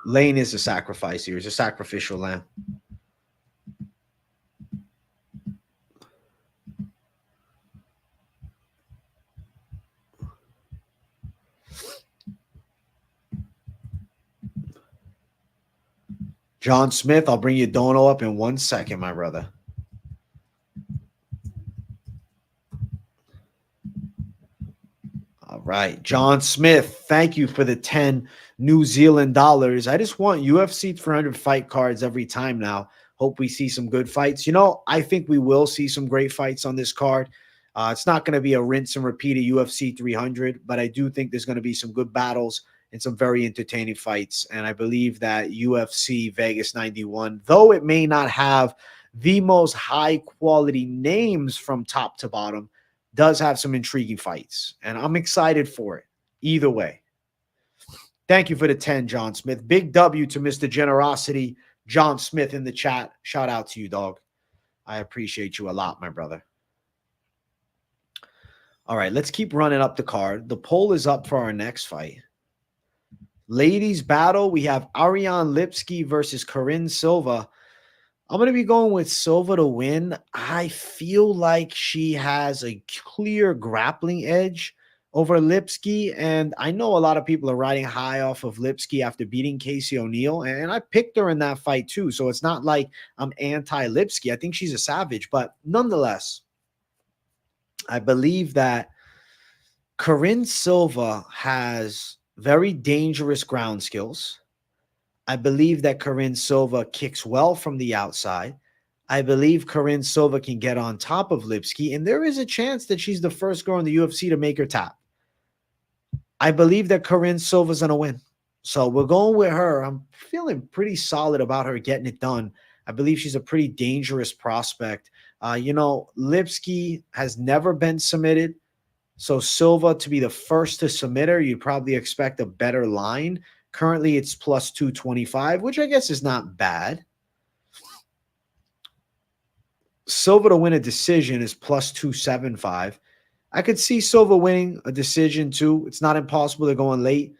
Lane is a sacrifice here. He's a sacrificial lamb. John Smith, I'll bring you Dono up in 1 second, my brother. All right. John Smith, thank you for the 10 New Zealand dollars. I just want UFC 300 fight cards every time now. Hope we see some good fights. You know, I think we will see some great fights on this card. It's not going to be a rinse and repeat of UFC 300, but I do think there's going to be some good battles and some very entertaining fights. And I believe that UFC Vegas 91, though it may not have the most high-quality names from top to bottom, does have some intriguing fights. And I'm excited for it either way. Thank you for the 10, John Smith. Big W to Mr. Generosity, John Smith in the chat. Shout out to you, dog. I appreciate you a lot, my brother. All right, let's keep running up the card. The poll is up for our next fight. Ladies battle, we have Ariane Lipski versus Corinne Silva. I'm going to be going with Silva to win. I feel like she has a clear grappling edge over Lipski, and I know a lot of people are riding high off of Lipski after beating Casey O'Neill, and I picked her in that fight too, so it's not like I'm anti-Lipski. I think she's a savage, but nonetheless, I believe that Corinne Silva has very dangerous ground skills. I believe that Corinne Silva kicks well from the outside. I believe Corinne Silva can get on top of Lipski, and there is a chance that she's the first girl in the UFC to make her tap. I believe that Corinne Silva's going to win. So we're going with her. I'm feeling pretty solid about her getting it done. I believe she's a pretty dangerous prospect. Lipski has never been submitted. So Silva to be the first to submit her, you'd probably expect a better line. Currently, it's plus 225, which I guess is not bad. Silva to win a decision is plus 275. I could see Silva winning a decision too. It's not impossible to go in late.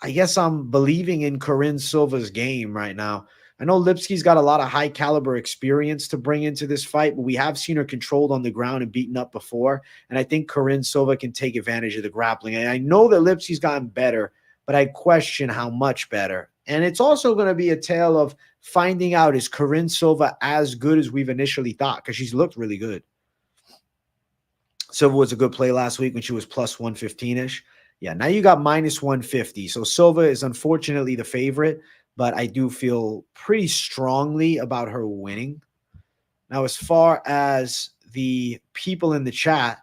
I guess I'm believing in Corinne Silva's game right now. I know Lipski's got a lot of high caliber experience to bring into this fight, but we have seen her controlled on the ground and beaten up before. And I think Corinne Silva can take advantage of the grappling. And I know that Lipski's gotten better, but I question how much better. And it's also going to be a tale of finding out, is Corinne Silva as good as we've initially thought? Because she's looked really good. Silva was a good play last week when she was plus 115-ish. Yeah, now you got minus 150. So Silva is unfortunately the favorite, but I do feel pretty strongly about her winning. Now, as far as the people in the chat,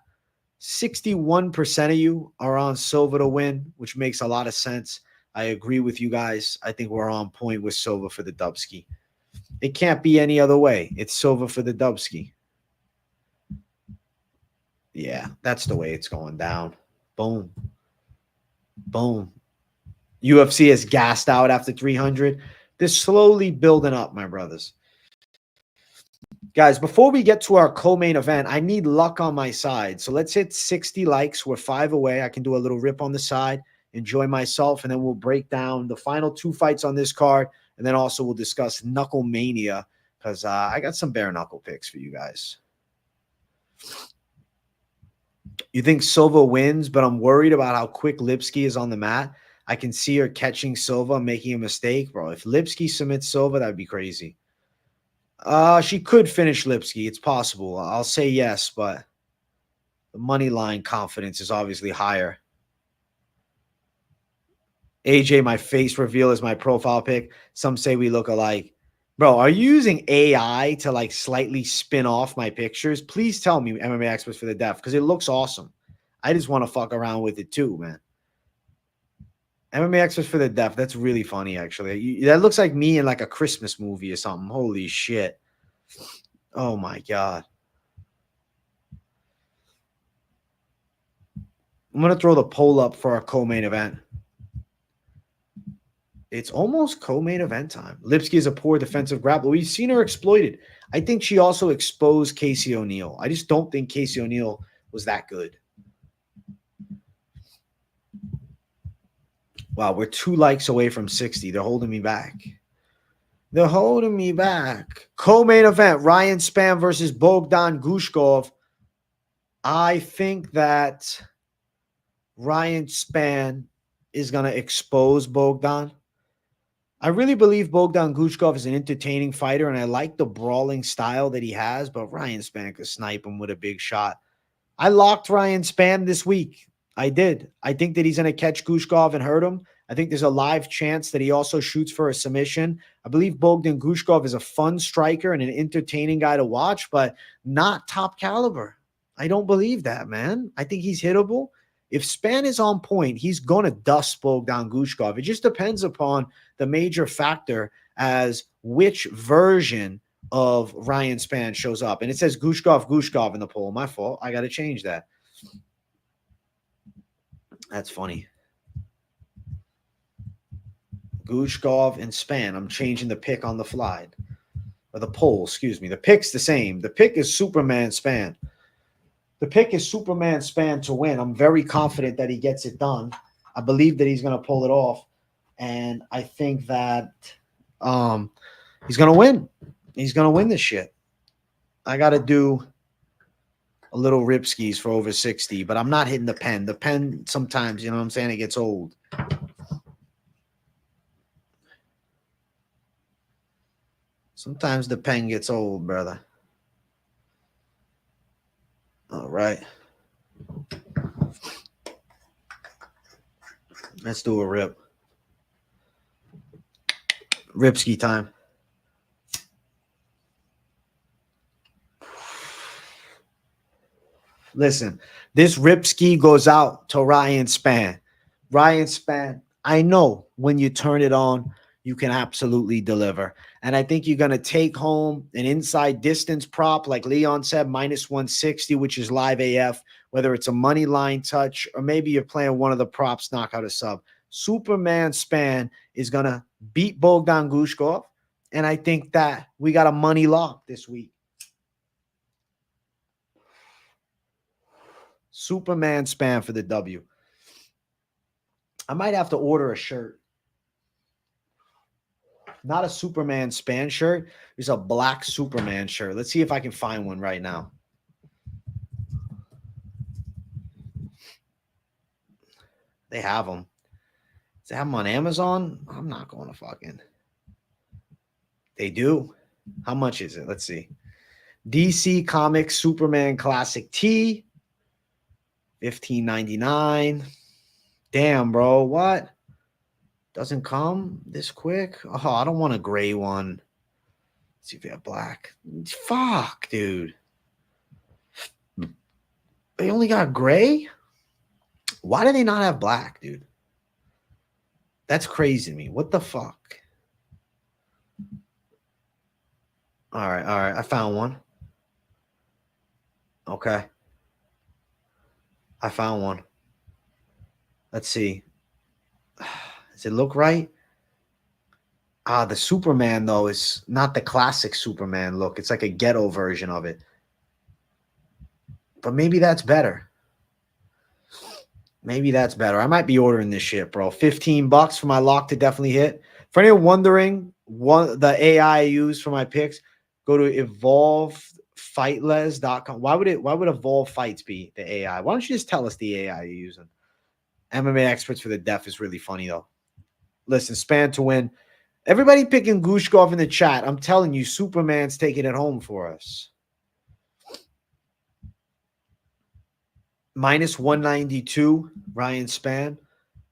61% of you are on Silva to win, which makes a lot of sense. I agree with you guys. I think we're on point with Silva for the Dubski. It can't be any other way. It's Silva for the Dubski. Yeah, that's the way it's going down. Boom. Boom. UFC is gassed out after 300. They're slowly building up, my brothers. Guys, before we get to our co-main event, I need luck on my side. So let's hit 60 likes. We're 5 away. I can do a little rip on the side, enjoy myself, and then we'll break down the final 2 fights on this card. And then also we'll discuss Knucklemania because I got some bare knuckle picks for you guys. You think Silva wins, but I'm worried about how quick Lipski is on the mat. I can see her catching Silva, making a mistake. Bro, if Lipski submits Silva, that'd be crazy. She could finish Lipski. It's possible. I'll say yes, but the money line confidence is obviously higher. AJ, my face reveal is my profile pic. Some say we look alike. Bro, are you using AI to like slightly spin off my pictures? Please tell me, MMA Experts for the Deaf, because it looks awesome. I just want to fuck around with it too, man. MMA Experts for the Deaf. That's really funny, actually. That looks like me in like a Christmas movie or something. Holy shit. Oh my God. I'm going to throw the poll up for our co-main event. It's almost co-main event time. Lipski is a poor defensive grappler. We've seen her exploited. I think she also exposed Casey O'Neill. I just don't think Casey O'Neill was that good. Wow, we're 2 likes away from 60. They're holding me back. They're holding me back. Co-main event, Ryan Spann versus Bogdan Guskov. I think that Ryan Spann is going to expose Bogdan. I really believe Bogdan Guskov is an entertaining fighter, and I like the brawling style that he has, but Ryan Spann could snipe him with a big shot. I locked Ryan Spann this week. I did. I think that he's going to catch Guskov and hurt him. I think there's a live chance that he also shoots for a submission. I believe Bogdan Guskov is a fun striker and an entertaining guy to watch, but not top caliber. I don't believe that, man. I think he's hittable. If Spann is on point, he's going to dust Bogdan Guskov. It just depends upon the major factor as which version of Ryan Spann shows up. And it says Guskov in the poll. My fault. I got to change that. That's funny. Guskov and Spann. I'm changing the pick on the fly. Or the poll, excuse me. The pick's the same. The pick is Superman Spann. The pick is Superman Spann to win. I'm very confident that he gets it done. I believe that he's going to pull it off. And I think that he's going to win. He's going to win this shit. I got to do a little ripskis for over 60, but I'm not hitting the pen. The pen sometimes, you know what I'm saying, it gets old. Sometimes the pen gets old, brother. All right. Let's do a rip. Ripski time. Listen, this Ripski goes out to Ryan Spann. Ryan Spann, I know when you turn it on, you can absolutely deliver. And I think you're going to take home an inside distance prop, like Leon said, minus 160, which is live AF, whether it's a money line touch or maybe you're playing one of the props, knockout a sub. Superman Spann is going to beat Bogdan Guskov, and I think that we got a money lock this week. Superman Spann for the W. I might have to order a shirt. Not a Superman Spann shirt. There's a black Superman shirt. Let's see if I can find one right now. They have them. Does they have them on Amazon? I'm not going to fucking. They do. How much is it? Let's see. DC Comics Superman Classic Tee. $15.99. Damn, bro. What? Doesn't come this quick? Oh, I don't want a gray one. Let's see if they have black. Fuck, dude. They only got gray? Why do they not have black, dude? That's crazy to me. What the fuck? All right. I found one. Okay. I found one. Let's see. Does it look right? The Superman, though, is not the classic Superman look. It's like a ghetto version of it. But maybe that's better. Maybe that's better. I might be ordering this shit, bro. $15 for my lock to definitely hit. For anyone wondering what the AI I use for my picks, go to evolvefightless.com. Why would Evolve Fights be the AI? Why don't you just tell us the AI you're using? MMA Experts for the Deaf is really funny, though. Listen, Spann to win. Everybody picking Guskov in the chat. I'm telling you, Superman's taking it home for us. Minus 192, Ryan Spann.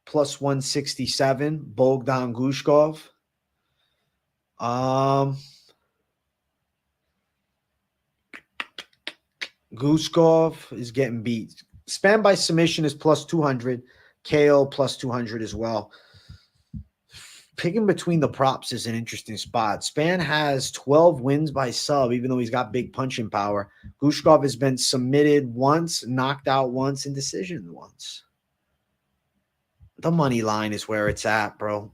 Plus 167, Bogdan Guskov. Guskov is getting beat. Spann by submission is plus 200. Caio plus 200 as well. Picking between the props is an interesting spot. Spann has 12 wins by sub, even though he's got big punching power. Guskov has been submitted once, knocked out once, and decision once. The money line is where it's at, bro.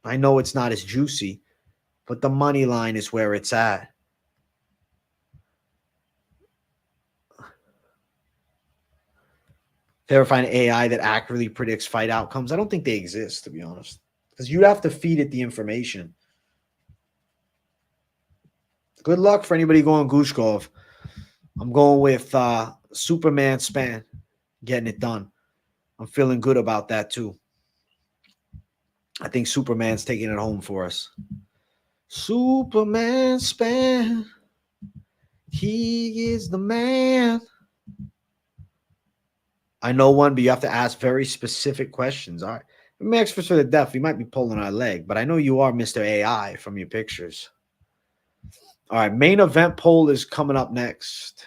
I know it's not as juicy, but the money line is where it's at. Ever find AI that accurately predicts fight outcomes? I don't think they exist, to be honest. Because you'd have to feed it the information. Good luck for anybody going Guskov. I'm going with Superman Spann, getting it done. I'm feeling good about that too. I think Superman's taking it home for us. Superman Spann. He is the man. I know one, but you have to ask very specific questions. All right. Max for the deaf, we might be pulling our leg, but I know you are Mr. AI from your pictures. All right, main event poll is coming up next.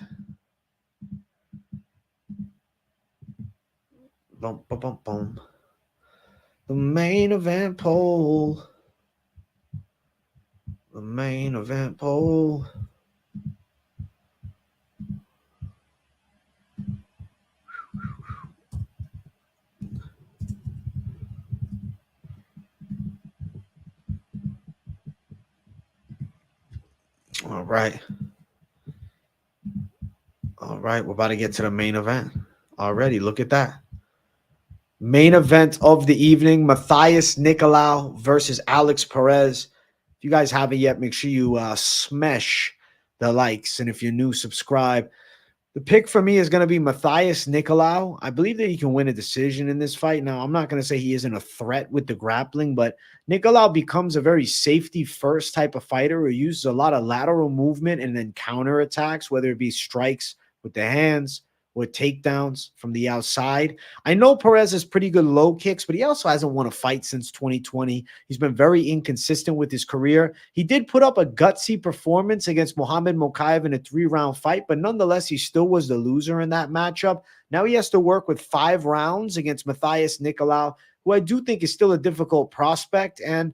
Boom, boom, boom, boom. The main event poll. The main event poll. All right. All right, we're about to get to the main event already. Look at that. Main event of the evening, Matthias Nicolau versus Alex Perez. If you guys haven't yet, make sure you smash the likes. And if you're new, subscribe. The pick for me is going to be Matthias Nicolau. I believe that he can win a decision in this fight. Now, I'm not going to say he isn't a threat with the grappling, but Nicolau becomes a very safety-first type of fighter who uses a lot of lateral movement and then counterattacks, whether it be strikes with the hands or takedowns from the outside. I know Perez has pretty good low kicks, but he also hasn't won a fight since 2020. He's been very inconsistent with his career. He did put up a gutsy performance against Muhammad Mokaev in a 3-round fight, but nonetheless, he still was the loser in that matchup. Now he has to work with 5 rounds against Matthias Nicolau, who I do think is still a difficult prospect. And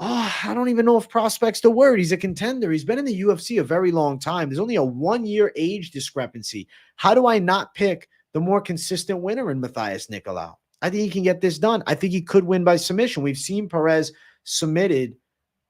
I don't even know if prospect's the word. He's a contender. He's been in the UFC a very long time. There's only a 1-year age discrepancy. How do I not pick the more consistent winner in Matthias Nicolau. I think he can get this done. I think he could win by submission. We've seen Perez submitted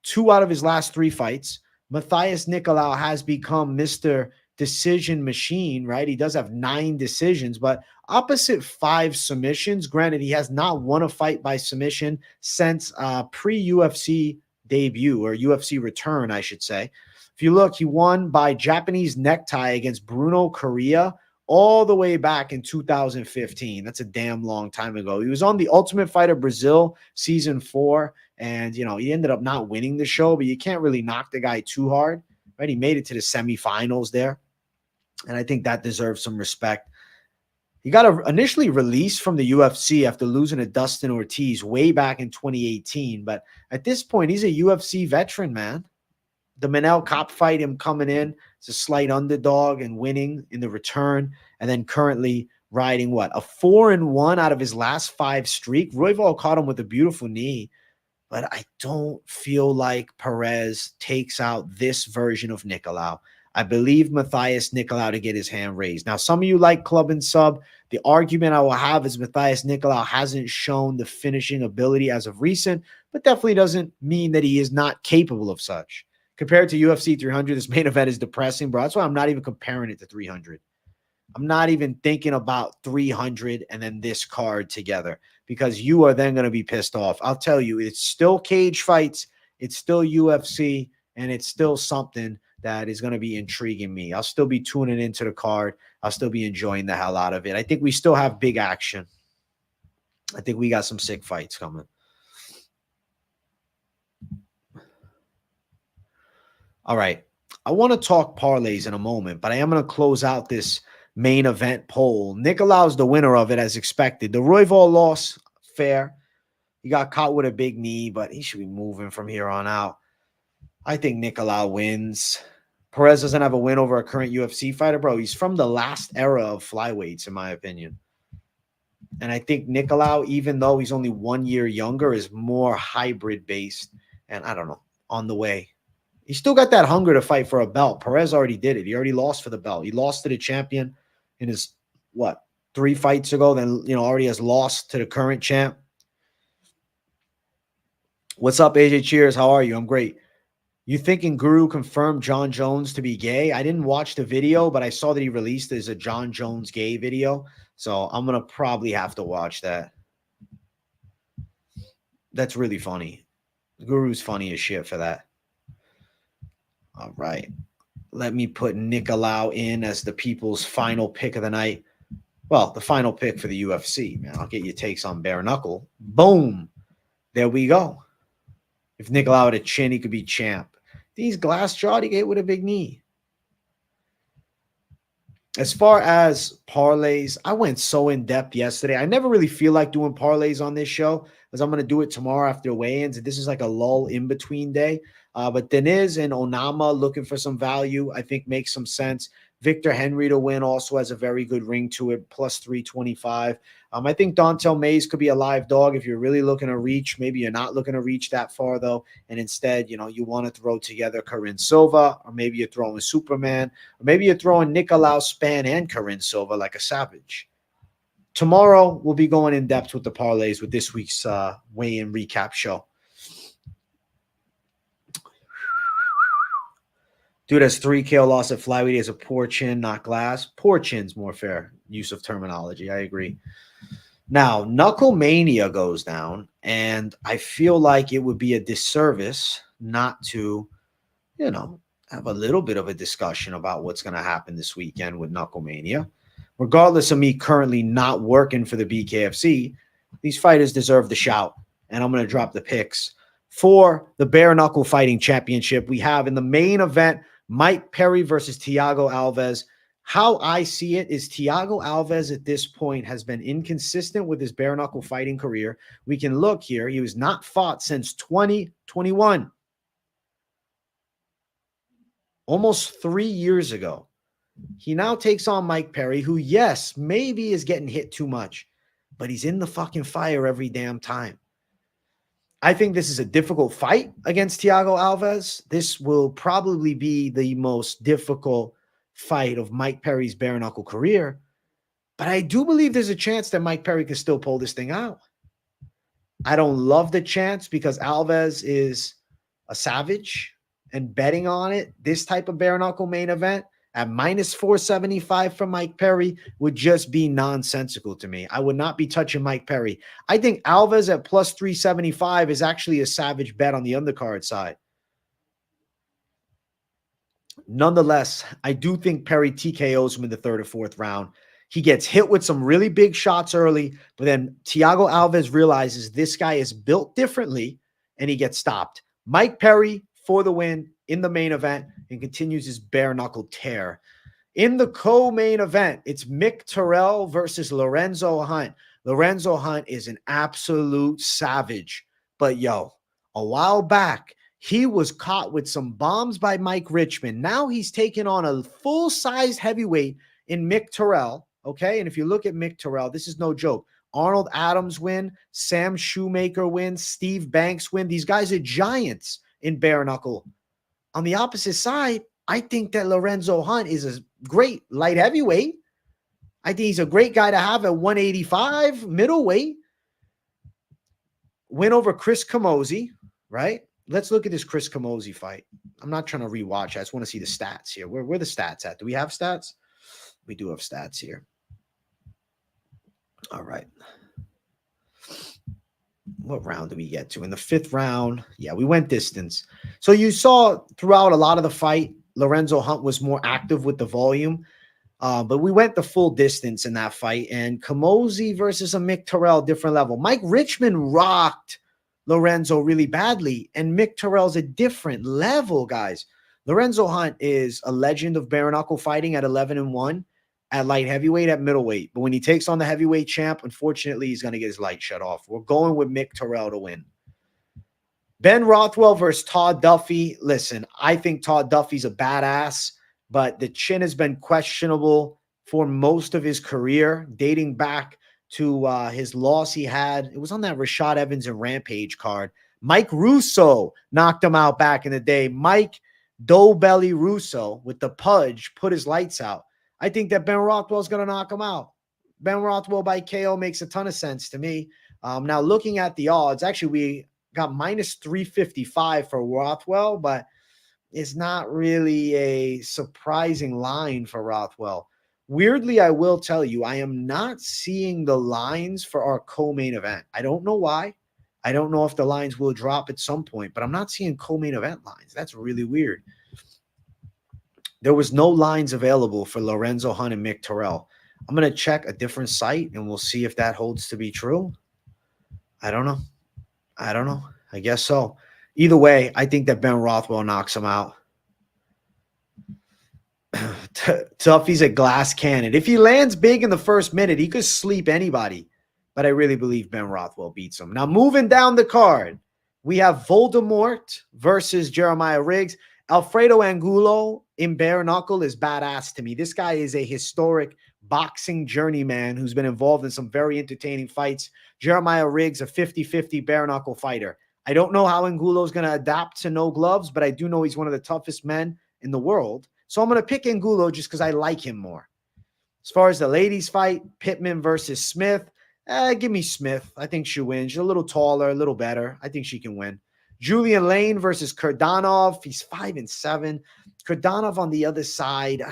2 out of his last 3 fights. Matthias Nicolau has become Mr. Decision Machine, right? He does have 9 decisions, but opposite 5 submissions. Granted, he has not won a fight by submission since pre-UFC debut, or UFC return, I should say. If you look, he won by Japanese necktie against Bruno Correa all the way back in 2015. That's a damn long time ago. He was on the Ultimate Fighter Brazil season 4, and, you know, he ended up not winning the show, but you can't really knock the guy too hard, right? He made it to the semifinals there, and I think that deserves some respect. He got initially released from the UFC after losing to Dustin Ortiz way back in 2018, but at this point, he's a UFC veteran, man. The Manel Cop fight, him coming in as a slight underdog and winning in the return, and then currently riding, what, a 4-1 out of his last 5 streak. Royval caught him with a beautiful knee, but I don't feel like Perez takes out this version of Nicolau. I believe Matthias Nicolau to get his hand raised. Now, some of you like club and sub. The argument I will have is Matthias Nicolau hasn't shown the finishing ability as of recent, but definitely doesn't mean that he is not capable of such. Compared to UFC 300, this main event is depressing, bro. That's why I'm not even comparing it to 300. I'm not even thinking about 300 and then this card together, because you are then going to be pissed off. I'll tell you, it's still cage fights, it's still UFC, and it's still something that is going to be intriguing me. I'll still be tuning into the card. I'll still be enjoying the hell out of it. I think we still have big action. I think we got some sick fights coming. All right. I want to talk parlays in a moment, but I am going to close out this main event poll. Nicolau's the winner of it as expected. The Royval loss, fair. He got caught with a big knee, but he should be moving from here on out. I think Nicolau wins. Perez doesn't have a win over a current UFC fighter, bro. He's from the last era of flyweights, in my opinion. And I think Nicolau, even though he's only 1 year younger, is more hybrid-based. And I don't know, on the way. He still got that hunger to fight for a belt. Perez already did it. He already lost for the belt. He lost to the champion in his, 3 fights ago. Then, already has lost to the current champ. What's up, AJ Cheers? How are you? I'm great. You thinking Guru confirmed John Jones to be gay? I didn't watch the video, but I saw that he released as a John Jones gay video. So I'm going to probably have to watch that. That's really funny. Guru's funny as shit for that. All right. Let me put Nicolau in as the people's final pick of the night. Well, the final pick for the UFC, man. I'll get your takes on bare knuckle. Boom. There we go. If Nicolau had a chin, he could be champ. These glass jawed, he get with a big knee. As far as parlays, I went so in-depth yesterday. I never really feel like doing parlays on this show, because I'm going to do it tomorrow after weigh-ins. This is like a lull in-between day. But Diniz and Onama looking for some value, I think makes some sense. Victor Henry to win also has a very good ring to it, plus 325. I think Dontel Mays could be a live dog if you're really looking to reach. Maybe you're not looking to reach that far, though, and instead, you want to throw together Corinne Silva, or maybe you're throwing Superman, or maybe you're throwing Nicolau, Spann, and Corinne Silva like a savage. Tomorrow, we'll be going in depth with the parlays with this week's weigh-in recap show. Dude has 3 KO loss at flyweight. He has a poor chin, not glass. Poor chin's more fair use of terminology. I agree. Now, Knucklemania goes down, and I feel like it would be a disservice not to, have a little bit of a discussion about what's going to happen this weekend with Knucklemania. Regardless of me currently not working for the BKFC, these fighters deserve the shout, and I'm going to drop the picks. For the Bare Knuckle Fighting Championship, we have in the main event, Mike Perry versus Thiago Alves. How I see it is Thiago Alves at this point has been inconsistent with his bare knuckle fighting career. We can look here. He was not fought since 2021. Almost 3 years ago. He now takes on Mike Perry, who, yes, maybe is getting hit too much, but he's in the fucking fire every damn time. I think this is a difficult fight against Thiago Alves. This will probably be the most difficult fight of Mike Perry's bare knuckle career. But I do believe there's a chance that Mike Perry can still pull this thing out. I don't love the chance because Alves is a savage, and betting on it, this type of bare knuckle main event at minus 475 from Mike Perry would just be nonsensical to me. I would not be touching Mike Perry. I think Alves at plus 375 is actually a savage bet on the undercard side. Nonetheless, I do think Perry TKOs him in the third or fourth round. He gets hit with some really big shots early, but then Thiago Alves realizes this guy is built differently, and he gets stopped. Mike Perry for the win in the main event and continues his bare knuckle tear. In the co-main event, it's Mick Terrell versus Lorenzo Hunt. Lorenzo Hunt is an absolute savage, but yo, a while back, he was caught with some bombs by Mike Richmond. Now he's taken on a full-size heavyweight in Mick Terrell. Okay, and if you look at Mick Terrell, this is no joke. Arnold Adams win, Sam Shoemaker win, Steve Banks win. These guys are giants in bare knuckle. On the opposite side, I think that Lorenzo Hunt is a great light heavyweight. I think he's a great guy to have at 185 middleweight. Win over Chris Camozzi, right? Let's look at this Chris Camozzi fight. I'm not trying to rewatch. I just want to see the stats here. Where are the stats at? Do we have stats? We do have stats here. All right. What round did we get to? In the fifth round, yeah, we went distance. So you saw throughout a lot of the fight, Lorenzo Hunt was more active with the volume, but we went the full distance in that fight. And Camozzi versus a Mick Terrell, different level. Mike Richmond rocked Lorenzo really badly, and Mick Terrell's a different level, guys. Lorenzo Hunt is a legend of bare knuckle fighting at 11-1. At light heavyweight, at middleweight. But when he takes on the heavyweight champ, unfortunately, he's going to get his light shut off. We're going with Mick Terrell to win. Ben Rothwell versus Todd Duffy. Listen, I think Todd Duffy's a badass, but the chin has been questionable for most of his career, dating back to his loss he had. It was on that Rashad Evans and Rampage card. Mike Russo knocked him out back in the day. Mike Doughbelly Russo with the pudge put his lights out. I think that Ben Rothwell is going to knock him out. Ben Rothwell by KO makes a ton of sense to me. Now, looking at the odds, actually, we got minus 355 for Rothwell, but it's not really a surprising line for Rothwell. Weirdly, I will tell you, I am not seeing the lines for our co-main event. I don't know why. I don't know if the lines will drop at some point, but I'm not seeing co-main event lines. That's really weird. There was no lines available for Lorenzo Hunt and Mick Terrell. I'm going to check a different site, and we'll see if that holds to be true. I don't know. I guess so. Either way, I think that Ben Rothwell knocks him out. Tuffy's a glass cannon. If he lands big in the first minute, he could sleep anybody. But I really believe Ben Rothwell beats him. Now, moving down the card, we have Voldemort versus Jeremiah Riggs. Alfredo Angulo in bare knuckle is badass to me. This guy is a historic boxing journeyman who's been involved in some very entertaining fights. Jeremiah Riggs, a 50-50 bare knuckle fighter. I don't know how Angulo is going to adapt to no gloves, but I do know he's one of the toughest men in the world. So I'm going to pick Angulo just because I like him more. As far as the ladies fight, Pittman versus Smith. Give me Smith. I think she wins. She's a little taller, a little better. I think she can win. Julian Lane versus Kurdanov. He's 5-7. Kurdanov on the other side.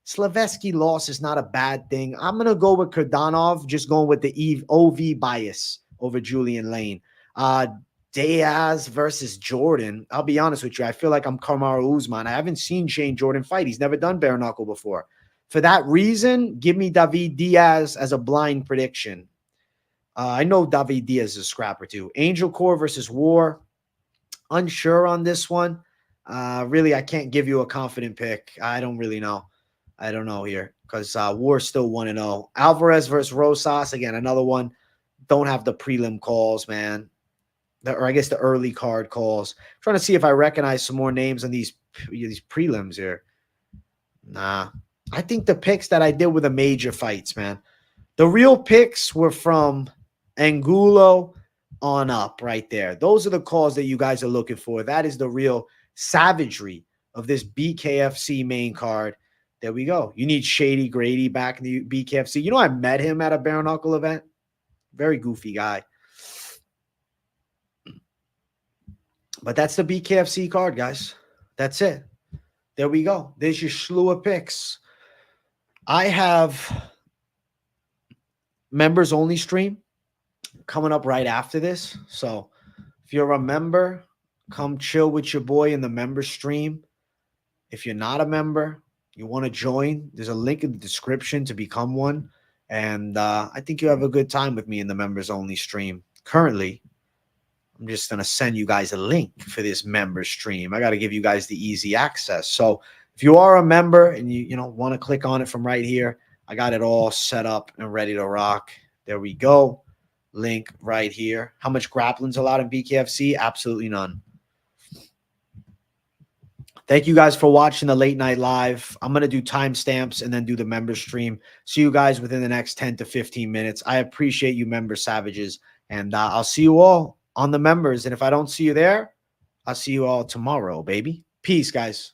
Slavetsky loss is not a bad thing. I'm going to go with Kurdanov, just going with the OV bias over Julian Lane. Diaz versus Jordan. I'll be honest with you. I feel like I'm Kamaru Usman. I haven't seen Shane Jordan fight. He's never done bare knuckle before. For that reason, give me David Diaz as a blind prediction. I know David Diaz is a scrapper too. Angel Core versus War. Unsure on this one. Really, I can't give you a confident pick. I don't really know. I don't know here because War's still 1-0. Alvarez versus Rosas. Again, another one. Don't have the prelim calls, man. Or I guess the early card calls. I'm trying to see if I recognize some more names on these prelims here. Nah. I think the picks that I did were the major fights, man. The real picks were from Angulo on up right there. Those are the calls that you guys are looking for. That is the real savagery of this BKFC main card. There we go. You need Shady Grady back in the BKFC. You know, I met him at a bare knuckle event. Very goofy guy. But that's the BKFC card, guys. That's it. There we go. There's your slew of picks. I have members only stream coming up right after this. So if you're a member, come chill with your boy in the member stream. If you're not a member, you want to join, there's a link in the description to become one. And I think you have a good time with me in the members only stream. Currently, I'm just going to send you guys a link for this member stream. I got to give you guys the easy access. So if you are a member and you want to click on it from right here, I got it all set up and ready to rock. There we go. Link right here. How much grappling's allowed in BKFC? Absolutely none. Thank you guys for watching the late night live. I'm going to do timestamps and then do the member stream. See you guys within the next 10 to 15 minutes. I appreciate you member savages. And I'll see you all on the members. And if I don't see you there, I'll see you all tomorrow, baby. Peace, guys.